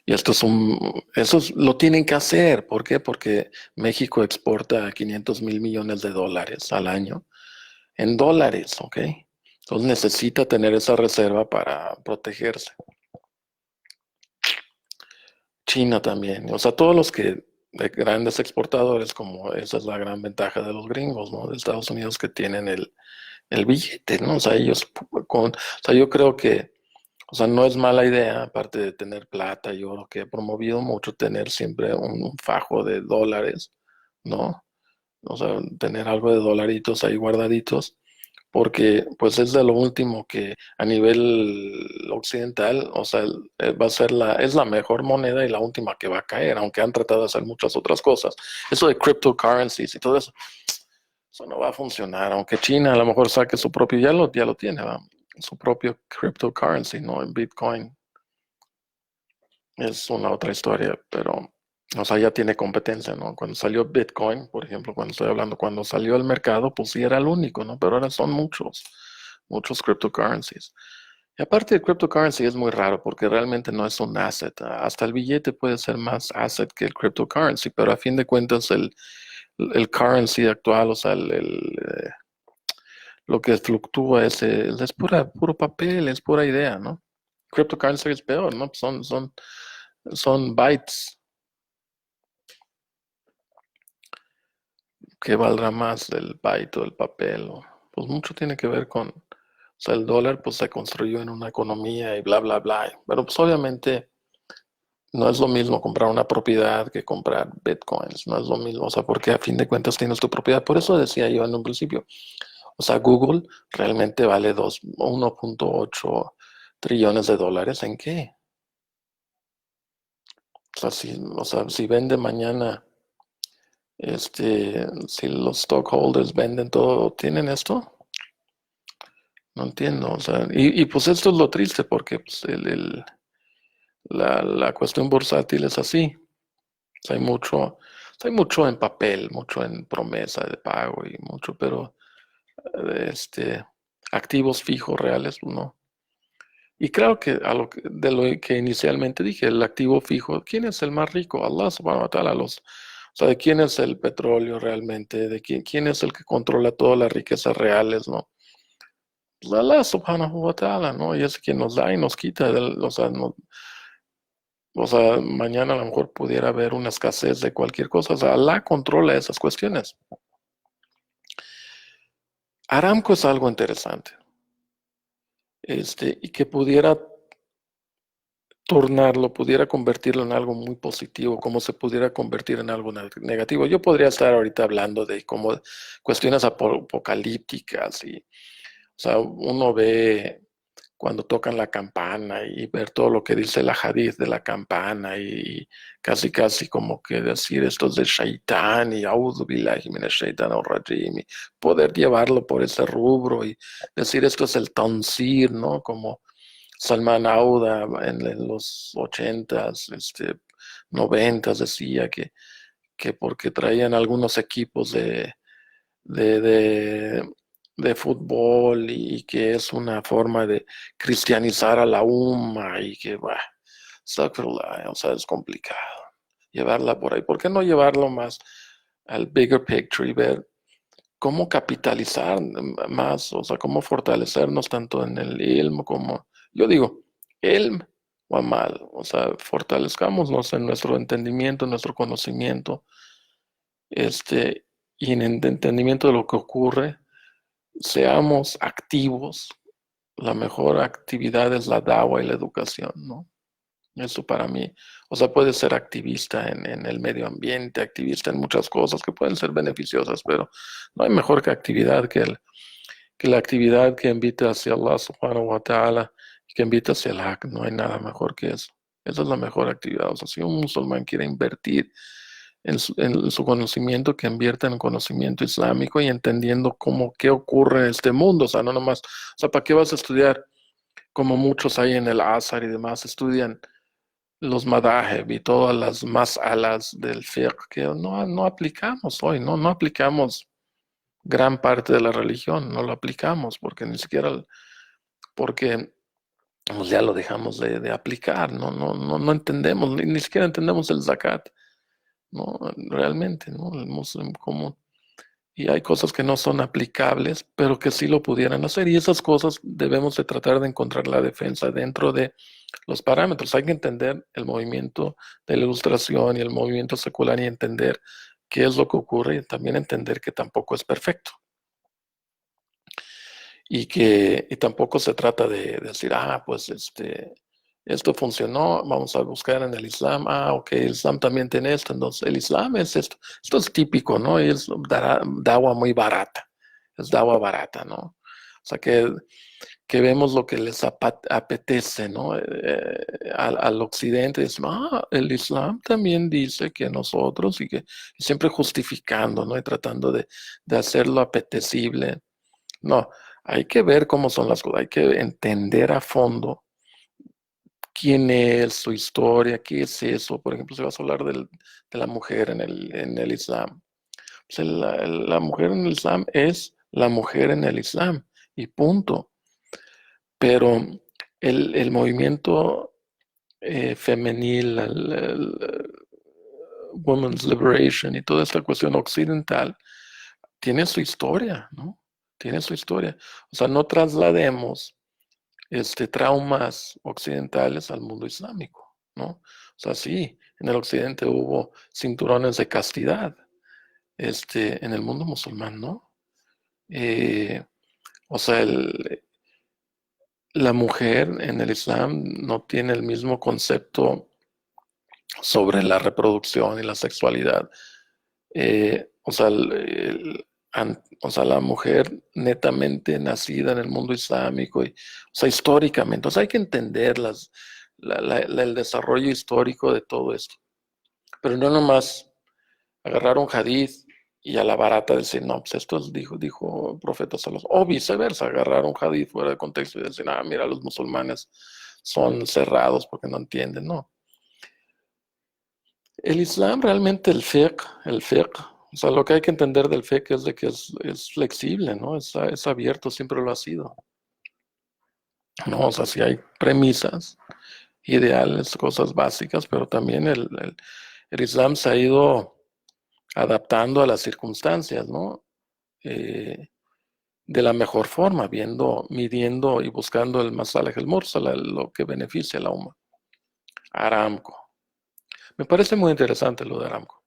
A: Y eso lo tienen que hacer. ¿Por qué? Porque México exporta 500,000 millones de dólares al año en dólares, ¿ok? Entonces necesita tener esa reserva para protegerse. China también, o sea, todos los que de grandes exportadores, como esa es la gran ventaja de los gringos, ¿no? De Estados Unidos que tienen el billete, ¿no? O sea, o sea, yo creo que, o sea, no es mala idea, aparte de tener plata y oro, que he promovido mucho tener siempre un fajo de dólares, ¿no? O sea, tener algo de dolaritos ahí guardaditos porque pues es de lo último que a nivel occidental, o sea, va a ser es la mejor moneda y la última que va a caer, aunque han tratado de hacer muchas otras cosas. Eso de cryptocurrencies y todo eso, eso no va a funcionar, aunque China a lo mejor saque su propio, ya lo tiene, ¿va? Su propio cryptocurrency, ¿no? En Bitcoin. Es una otra historia, pero, o sea, ya tiene competencia, ¿no? Cuando salió Bitcoin, por ejemplo, cuando estoy hablando, cuando salió al mercado, pues sí era el único, ¿no? Pero ahora son muchos cryptocurrencies. Y aparte el cryptocurrency es muy raro porque realmente no es un asset. Hasta el billete puede ser más asset que el cryptocurrency, pero a fin de cuentas el currency actual, o sea, lo que fluctúa es puro papel, es pura idea, ¿no? Cryptocurrency es peor, ¿no? Son bytes. ¿Qué valdrá más el byte o el papel? Pues mucho tiene que ver con, o sea, el dólar pues se construyó en una economía y bla, bla, bla. Pero pues obviamente no es lo mismo comprar una propiedad que comprar bitcoins, no es lo mismo, o sea, porque a fin de cuentas tienes tu propiedad. Por eso decía yo en un principio, o sea, Google realmente vale 1.8 trillones de dólares. ¿En qué? O sea, si vende mañana, si los stockholders venden todo, ¿tienen esto? No entiendo, o sea, y pues esto es lo triste porque pues, la cuestión bursátil es así. O sea, hay mucho en papel, mucho en promesa de pago y mucho, pero activos fijos reales, no. Y creo que de lo que inicialmente dije, el activo fijo, ¿quién es el más rico? Allah subhanahu wa ta'ala. O sea, ¿de quién es el petróleo realmente? ¿De quién es el que controla todas las riquezas reales, no? Pues Allah subhanahu wa ta'ala, ¿no? Y es quien nos da y nos quita. O sea, mañana a lo mejor pudiera haber una escasez de cualquier cosa. O sea, Allah controla esas cuestiones. Aramco es algo interesante. Y que pudiera convertirlo en algo muy positivo, como se pudiera convertir en algo negativo. Yo podría estar ahorita hablando de cómo cuestiones apocalípticas y, o sea, uno ve cuando tocan la campana y ver todo lo que dice la hadith de la campana y casi casi como que decir esto es de Shaitán y A'udhu billahi minash shaitanir rajim y poder llevarlo por ese rubro y decir esto es el tansir, ¿no? Como Salman Auda en los 80s, 90s decía que porque traían algunos equipos de, de, de fútbol y que es una forma de cristianizar a la umma y que, bah, astaghfirullah, o sea, es complicado llevarla por ahí. ¿Por qué no llevarlo más al bigger picture y ver cómo capitalizar más, o sea, cómo fortalecernos tanto en el ilm como, yo digo, ilm o amal, o sea, fortalezcámonos en nuestro entendimiento, en nuestro conocimiento, este, y en el entendimiento de lo que ocurre, seamos activos. La mejor actividad es la dawa y la educación, ¿no? Eso para mí, o sea, puedes ser activista en el medio ambiente, activista en muchas cosas que pueden ser beneficiosas, pero no hay mejor que actividad que la actividad que invita hacia Allah subhanahu wa ta'ala y que invita hacia el haq. No hay nada mejor que eso. Esa es la mejor actividad. O sea, si un musulmán quiere invertir en su conocimiento, que invierta en conocimiento islámico y entendiendo cómo, qué ocurre en este mundo. O sea, no nomás, o sea, ¿para qué vas a estudiar? Como muchos hay en el Azhar y demás, estudian los madahib y todas las más alas del fiqh que no aplicamos hoy, no aplicamos gran parte de la religión, no lo aplicamos porque ni siquiera, porque pues, ya lo dejamos de aplicar, no entendemos, ni siquiera entendemos el zakat, ¿no? Realmente, ¿no? El muslim común. Y hay cosas que no son aplicables, pero que sí lo pudieran hacer. Y esas cosas debemos de tratar de encontrar la defensa dentro de los parámetros. Hay que entender el movimiento de la ilustración y el movimiento secular y entender qué es lo que ocurre y también entender que tampoco es perfecto. Y tampoco se trata de decir, pues esto funcionó, vamos a buscar en el Islam, ok, el Islam también tiene esto, entonces el Islam es esto es típico, ¿no? Y es dawa muy barata, es dawa barata, ¿no? O sea que vemos lo que les apetece, ¿no? Al occidente, es, el Islam también dice que nosotros, y siempre justificando, ¿no? Y tratando de hacerlo apetecible. No, hay que ver cómo son las cosas, hay que entender a fondo quién es, su historia, qué es eso. Por ejemplo, si vas a hablar de la mujer en el Islam. Pues la mujer en el Islam es la mujer en el Islam y punto. Pero el movimiento femenil, el Women's Liberation y toda esta cuestión occidental tiene su historia, ¿no? Tiene su historia. O sea, no traslademos traumas occidentales al mundo islámico, ¿no? O sea, sí, en el occidente hubo cinturones de castidad, en el mundo musulmán, ¿no? Eh, o sea, la mujer en el Islam no tiene el mismo concepto sobre la reproducción y la sexualidad. O sea, o sea, la mujer netamente nacida en el mundo islámico, o sea, históricamente, o sea, hay que entender el desarrollo histórico de todo esto, pero no nomás agarrar un hadith y a la barata decir, no, pues esto dijo el profeta Sallallahu, o viceversa, agarrar un hadith fuera de contexto y decir, mira, los musulmanes son cerrados porque no entienden, no. El Islam realmente, el fiqh, o sea, lo que hay que entender del fiqh es de que es flexible, ¿no? Es abierto, siempre lo ha sido, ¿no? O sea, sí hay premisas, ideales, cosas básicas, pero también el Islam se ha ido adaptando a las circunstancias, ¿no? Eh, de la mejor forma, midiendo y buscando el masalaj el mursal, lo que beneficia a la umma. Aramco. Me parece muy interesante lo de Aramco,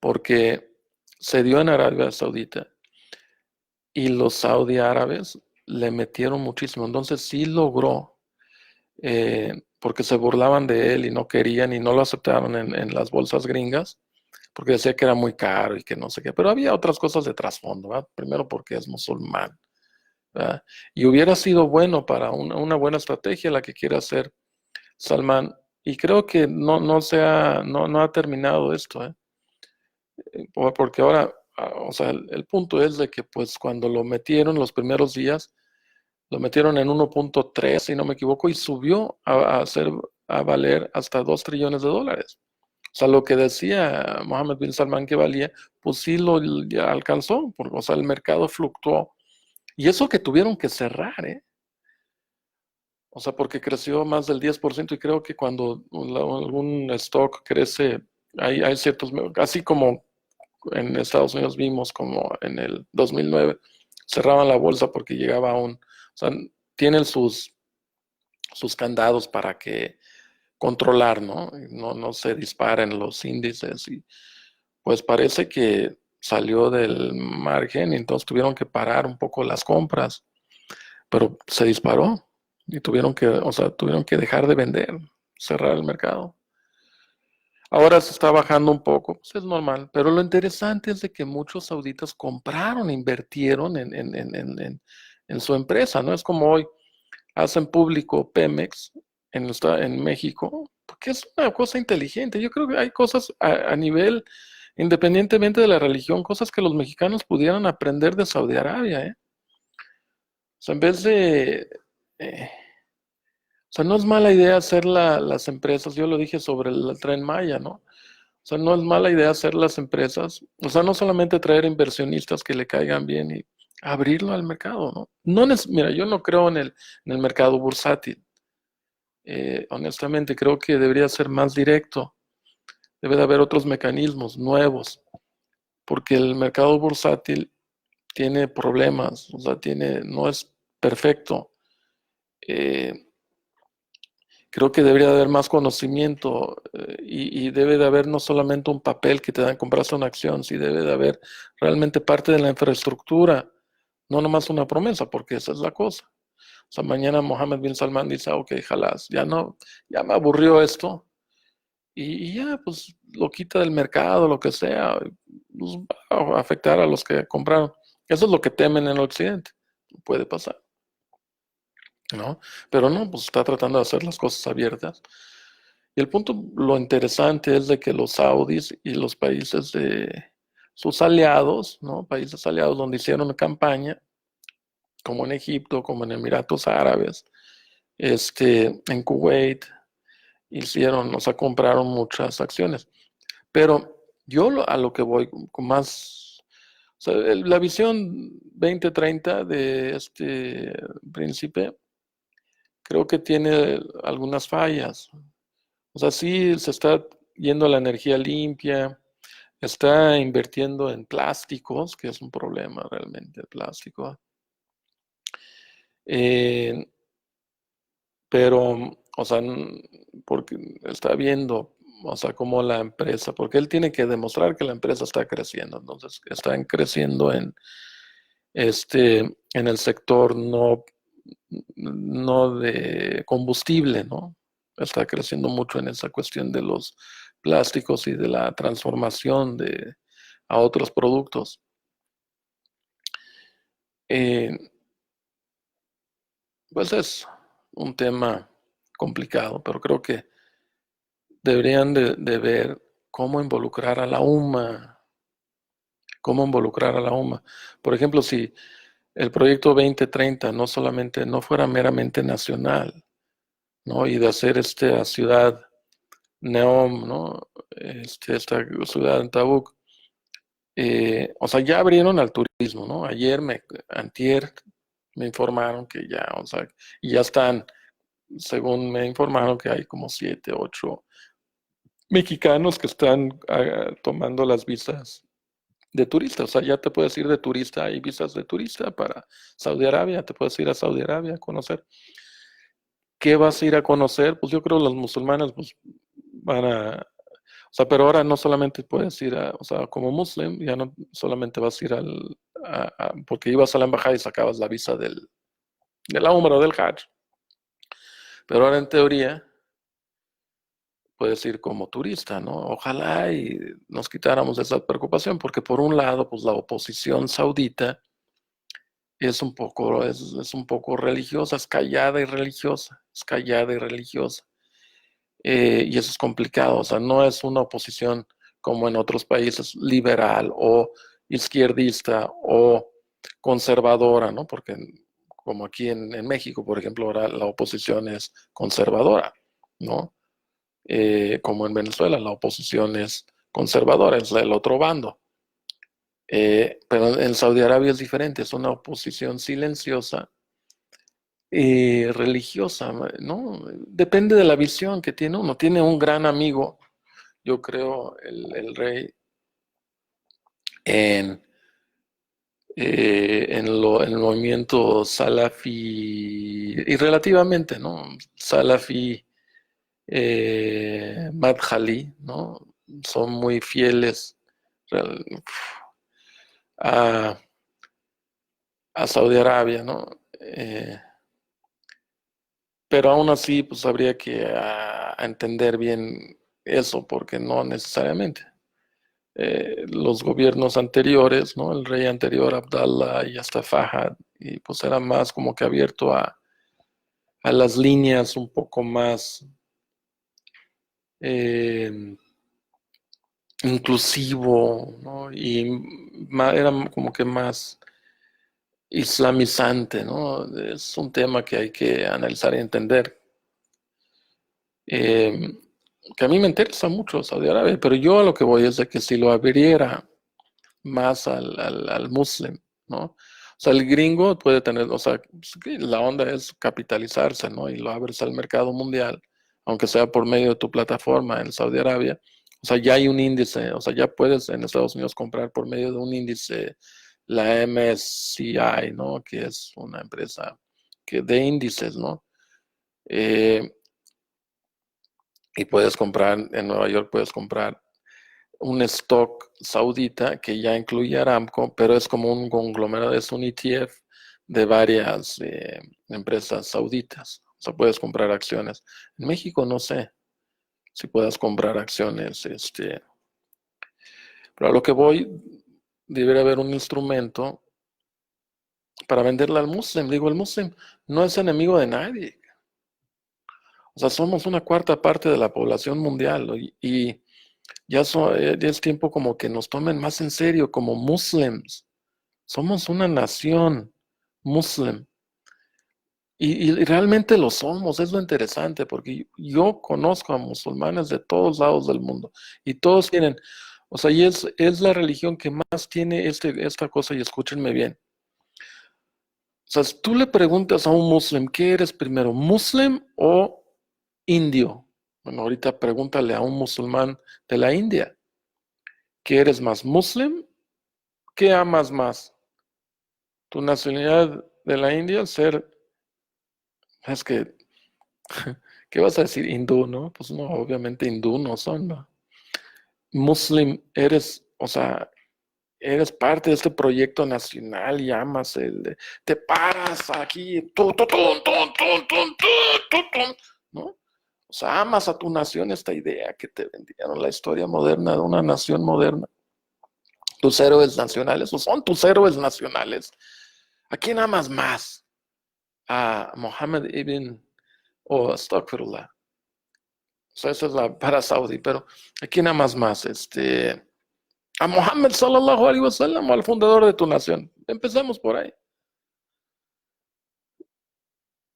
A: porque se dio en Arabia Saudita y los saudí árabes le metieron muchísimo. Entonces sí logró, porque se burlaban de él y no querían y no lo aceptaron en las bolsas gringas, porque decía que era muy caro y que no sé qué. Pero había otras cosas de trasfondo, ¿verdad? Primero porque es musulmán, ¿verdad? Y hubiera sido bueno para una buena estrategia la que quiere hacer Salman. Y creo que no ha terminado esto, ¿eh? Porque ahora, o sea, el punto es de que pues cuando lo metieron los primeros días, lo metieron en 1.3, si no me equivoco, y subió a valer hasta 2 trillones de dólares. O sea, lo que decía Mohammed bin Salman que valía, pues sí lo ya alcanzó, porque, o sea, el mercado fluctuó. Y eso que tuvieron que cerrar, ¿eh? O sea, porque creció más del 10% y creo que cuando algún stock crece, hay ciertos, así como en Estados Unidos vimos como en el 2009, cerraban la bolsa porque llegaba a o sea, tienen sus candados para que controlar, ¿no? No se disparen los índices y pues parece que salió del margen y entonces tuvieron que parar un poco las compras, pero se disparó y tuvieron que dejar de vender, cerrar el mercado. Ahora se está bajando un poco, pues es normal, pero lo interesante es de que muchos sauditas compraron, invirtieron en su empresa, ¿no? Es como hoy hacen público Pemex en México, porque es una cosa inteligente. Yo creo que hay cosas a nivel, independientemente de la religión, cosas que los mexicanos pudieran aprender de Saudi Arabia, ¿eh? O sea, en vez de... eh, o sea, no es mala idea hacer las empresas, yo lo dije sobre el Tren Maya, ¿no? O sea, no es mala idea hacer las empresas, o sea, no solamente traer inversionistas que le caigan bien y abrirlo al mercado, ¿no? Mira, yo no creo en el mercado bursátil. Honestamente, creo que debería ser más directo. Debe de haber otros mecanismos nuevos, porque el mercado bursátil tiene problemas, o sea, no es perfecto. Eh, Creo que debería de haber más conocimiento y debe de haber no solamente un papel que te dan compraste una acción, sí debe de haber realmente parte de la infraestructura, no nomás una promesa, porque esa es la cosa. O sea, mañana Mohammed bin Salman dice, ok, jalás, ya no, ya me aburrió esto y ya, pues lo quita del mercado, lo que sea, pues, va a afectar a los que compraron. Eso es lo que temen en el occidente, puede pasar, ¿no? Pero no, pues está tratando de hacer las cosas abiertas. Y el punto, lo interesante es de que los saudis y los países de sus aliados, ¿no? Países aliados donde hicieron campaña, como en Egipto, como en Emiratos Árabes, en Kuwait, hicieron, o sea, compraron muchas acciones. Pero yo a lo que voy con más, o sea, la visión 2030 de este príncipe, creo que tiene algunas fallas. O sea, sí se está yendo a la energía limpia, está invirtiendo en plásticos, que es un problema realmente el plástico. Eh, pero, o sea, porque está viendo, o sea, cómo la empresa, porque él tiene que demostrar que la empresa está creciendo, entonces están creciendo en el sector no de combustible, ¿no? Está creciendo mucho en esa cuestión de los plásticos y de la transformación a otros productos. Eh, pues es un tema complicado, pero creo que deberían de ver cómo involucrar a la UMA, cómo involucrar a la UMA. Por ejemplo, si el proyecto 2030 no fuera meramente nacional, ¿no? Y de hacer esta ciudad Neom, ¿no? Esta ciudad en Tabuk. O sea, ya abrieron al turismo, ¿no? Antier, me informaron que ya, o sea, y ya están, según me informaron que hay como 7, 8 mexicanos que están tomando las visas de turista. O sea, ya te puedes ir de turista, hay visas de turista para Saudi Arabia, te puedes ir a Saudi Arabia a conocer. ¿Qué vas a ir a conocer? Pues yo creo que los musulmanes pues, van a... O sea, pero ahora no solamente puedes ir o sea, como muslim, ya no solamente vas a ir porque ibas a la embajada y sacabas la visa de la Umrah o del Hajj. Pero ahora en teoría puedes ir como turista, ¿no? Ojalá y nos quitáramos esa preocupación, porque por un lado, pues la oposición saudita es un poco religiosa, es callada y religiosa, es callada y religiosa. Y eso es complicado, o sea, no es una oposición como en otros países liberal o izquierdista o conservadora, ¿no? Porque como aquí en México, por ejemplo, ahora la oposición es conservadora, ¿no? Como en Venezuela, la oposición es conservadora, es el otro bando. Pero en Saudi Arabia es diferente, es una oposición silenciosa y religiosa, ¿no? Depende de la visión que tiene uno. Tiene un gran amigo, yo creo, el rey, en, en el movimiento salafi, y relativamente, ¿no? Salafi Madhali, ¿no? Son muy fieles a, a Saudi Arabia, ¿no? Pero aún así, pues habría que entender bien eso, porque no necesariamente. Los gobiernos anteriores, ¿no? El rey anterior, Abdallah y hasta Fahad, y pues era más como que abierto a las líneas un poco más eh, inclusivo, ¿no? Y era como que más islamizante, ¿no? Es un tema que hay que analizar y entender. Eh, que a mí me interesa mucho Saudi Arabia, pero yo a lo que voy es de que si lo abriera más al muslim, ¿no? O sea, el gringo puede tener, o sea, la onda es capitalizarse, ¿no? Y lo abres al mercado mundial, aunque sea por medio de tu plataforma en Saudi Arabia. O sea, ya hay un índice, o sea, ya puedes en Estados Unidos comprar por medio de un índice, la MSCI, ¿no? Que es una empresa que de índices, ¿no? Eh, y puedes comprar, en Nueva York puedes comprar un stock saudita que ya incluye Aramco, pero es como un conglomerado, es un ETF de varias empresas sauditas. O sea, puedes comprar acciones. En México no sé si puedas comprar acciones, pero a lo que voy, debería haber un instrumento para venderle al muslim. Digo, el muslim no es enemigo de nadie. O sea, somos una cuarta parte de la población mundial, ¿no? Y ya es tiempo como que nos tomen más en serio como muslims. Somos una nación muslim y realmente lo somos, es lo interesante, porque yo conozco a musulmanes de todos lados del mundo y todos tienen, o sea, y es la religión que más tiene esta cosa, y escúchenme bien. O sea, si tú le preguntas a un muslim, ¿qué eres primero, muslim o indio? Bueno, ahorita pregúntale a un musulmán de la India, ¿qué eres más, muslim? ¿Qué amas más? ¿Tu nacionalidad de la India, ser, es que ¿qué vas a decir? Hindú, ¿no? Pues no, obviamente hindú no son, ¿no? Muslim, eres, o sea, eres parte de este proyecto nacional y amas te paras aquí, ¿no? O sea, amas a tu nación, esta idea que te vendieron, la historia moderna de una nación moderna. Tus héroes nacionales, o son tus héroes nacionales. ¿A quién amas más? A Mohammed ibn, o Astaghfirullah. O sea, esa es la para Saudi, pero ¿a quién amas más? A Mohammed sallallahu alaihi wasallam o al fundador de tu nación. Empecemos por ahí.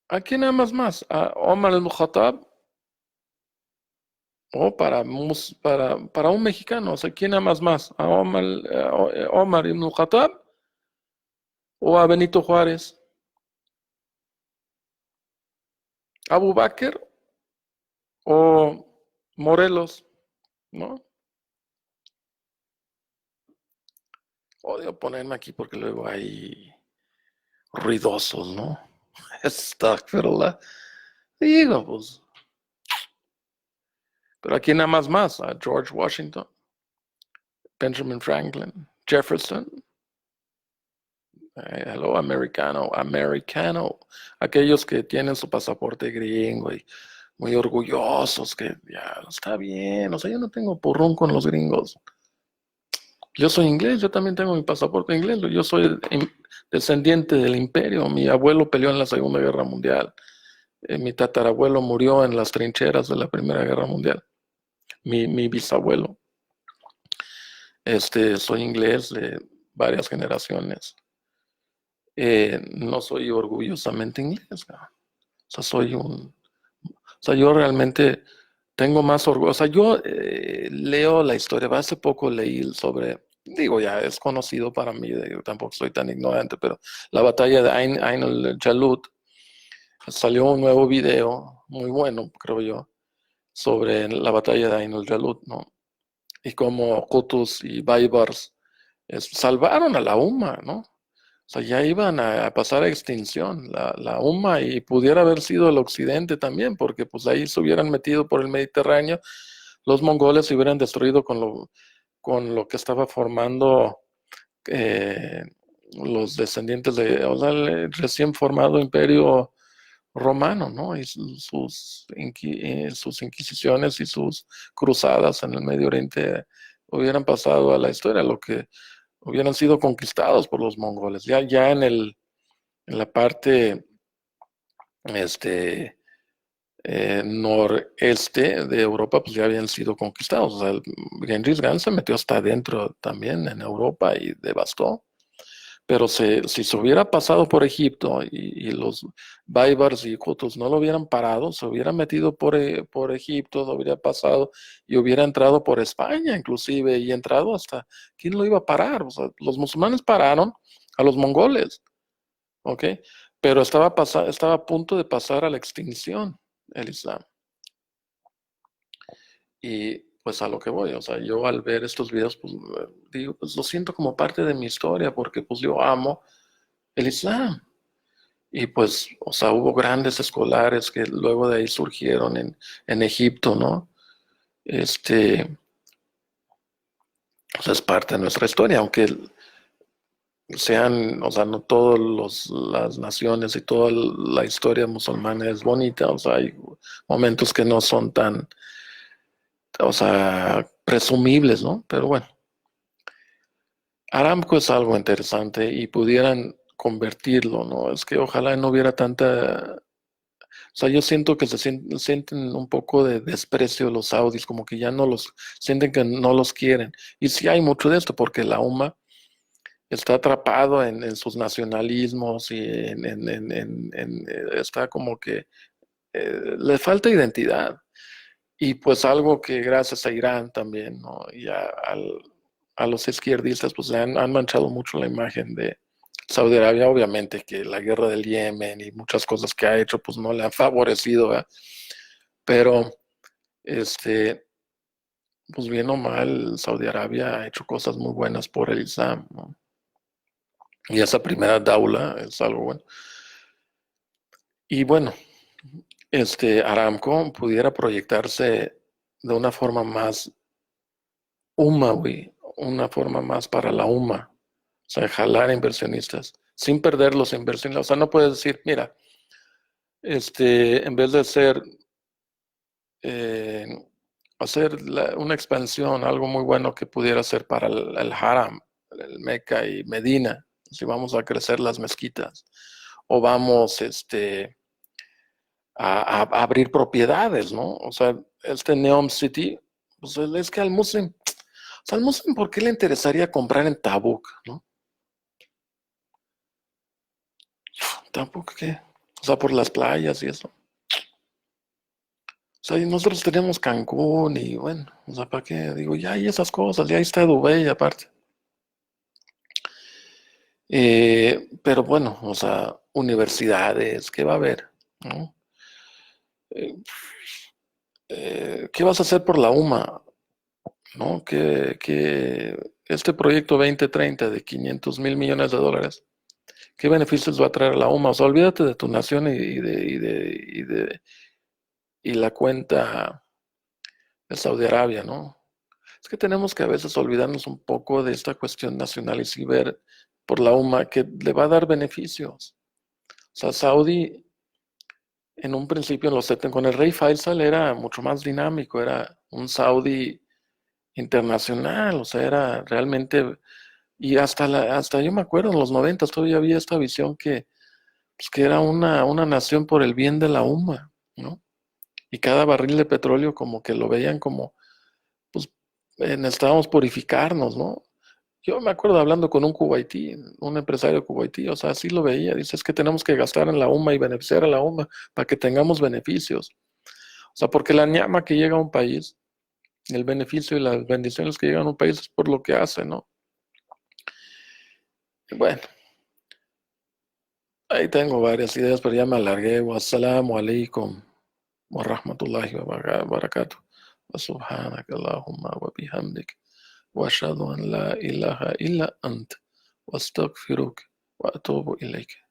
A: ¿A quién amas más? ¿A Omar al-Khattab o para un mexicano? O sea, ¿quién amas más? ¿A Omar ibn al-Khattab o a Benito Juárez? ¿Abu Bakr o Morelos? ¿No? Odio ponerme aquí porque luego hay ruidosos, ¿no? Astaghfirullah. Digo, pues, pero ¿a quién amas más? ¿A George Washington, Benjamin Franklin, Jefferson? Hello, americano, americano. Aquellos que tienen su pasaporte gringo y muy orgullosos, que ya está bien. O sea, yo no tengo porrón con los gringos. Yo soy inglés, yo también tengo mi pasaporte inglés. Yo soy descendiente del imperio. Mi abuelo peleó en la Segunda Guerra Mundial. Mi tatarabuelo murió en las trincheras de la Primera Guerra Mundial. Mi bisabuelo. Soy inglés de varias generaciones. no soy orgullosamente inglés, ¿no? O sea, o sea, yo realmente tengo más orgullo. O sea, yo leo la historia. Hace poco leí sobre, digo, ya es conocido para mí, yo tampoco soy tan ignorante, pero la batalla de Ain al-Jalut, salió un nuevo video, muy bueno, creo yo, sobre la batalla de Ain al-Jalut, ¿no? Y cómo Hutus y Baibars salvaron a la UMA, ¿no? O sea, ya iban a pasar a extinción la UMA y pudiera haber sido el occidente también, porque pues ahí se hubieran metido por el Mediterráneo, los mongoles se hubieran destruido con lo que estaba formando eh, los descendientes o sea, el recién formado imperio romano, ¿no? Y sus inquisiciones y sus cruzadas en el Medio Oriente hubieran pasado a la historia, lo que hubieran sido conquistados por los mongoles. Ya en la parte este, noreste de Europa, pues ya habían sido conquistados. O sea, Genghis Khan se metió hasta adentro también en Europa y devastó. Pero si se hubiera pasado por Egipto y los Baibars y Hutus no lo hubieran parado, se hubiera metido por Egipto, lo hubiera pasado y hubiera entrado por España inclusive y entrado hasta, ¿quién lo iba a parar? O sea, los musulmanes pararon a los mongoles, ¿ok? Pero estaba a punto de pasar a la extinción el Islam. Y pues a lo que voy, o sea, yo al ver estos videos, pues digo, pues lo siento como parte de mi historia porque pues yo amo el Islam. Y pues, o sea, hubo grandes escolares que luego de ahí surgieron en Egipto, ¿no? O sea, es parte de nuestra historia, aunque sean, o sea, no todas las naciones y toda la historia musulmana es bonita, o sea, hay momentos que no son tan, o sea, presumibles, ¿no? Pero bueno, Aramco es algo interesante y pudieran convertirlo, ¿no? Es que ojalá no hubiera tanta. O sea, yo siento que sienten un poco de desprecio los saudis, como que ya no los, sienten que no los quieren. Y sí hay mucho de esto, porque la UMA está atrapado en sus nacionalismos y está como que le falta identidad. Y pues algo que gracias a Irán también, ¿no? Y a los izquierdistas, pues le han manchado mucho la imagen de Saudi Arabia, obviamente que la guerra del Yemen y muchas cosas que ha hecho, pues no le han favorecido, ¿verdad? Pero, este, pues bien o mal, Saudi Arabia ha hecho cosas muy buenas por el Islam, ¿no? Y esa primera daula es algo bueno. Y bueno, Aramco pudiera proyectarse de una forma más una forma más para la UMA, o sea, jalar inversionistas, sin perder los inversionistas. O sea, no puedes decir, mira, en vez de eh, hacer una expansión, algo muy bueno que pudiera ser para el Haram, el Meca y Medina, si vamos a crecer las mezquitas, o vamos a abrir propiedades, ¿no? O sea, Neom City, pues es que al muslim, o sea, al muslim, ¿por qué le interesaría comprar en Tabuk, no? Tabuk, ¿qué? O sea, por las playas y eso. O sea, y nosotros tenemos Cancún y bueno, o sea, ¿para qué? Digo, ya hay esas cosas, ya está Dubái aparte. Pero bueno, o sea, universidades, ¿qué va a haber? ¿No? Eh, ¿Qué vas a hacer por la UMA? ¿No? Que este proyecto 2030 de 500,000 millones de dólares, ¿qué beneficios va a traer a la UMA? O sea, olvídate de tu nación y la cuenta de Saudi Arabia, ¿no? Es que tenemos que a veces olvidarnos un poco de esta cuestión nacional y sí ver por la UMA que le va a dar beneficios. O sea, Saudi en un principio en los 70 con el rey Faisal era mucho más dinámico, era un Saudi internacional, o sea, era realmente, y hasta yo me acuerdo en los 90 todavía había esta visión pues, que era una nación por el bien de la UMA, ¿no? Y cada barril de petróleo como que lo veían como, pues necesitábamos purificarnos, ¿no? Yo me acuerdo hablando con un cubaití, un empresario cubaití, o sea, así lo veía. Dice, es que tenemos que gastar en la UMA y beneficiar a la UMA para que tengamos beneficios. O sea, porque la ñama que llega a un país, el beneficio y las bendiciones que llegan a un país es por lo que hace, ¿no? Y bueno, ahí tengo varias ideas, pero ya me alargué. Wassalamu alaikum wa rahmatullahi wa barakatuh. Wa subhanaka Allahumma wa bihamdik. Wa ashhadu an la ilaha illa ant. Wa astaghfiruk wa atubu ilayk.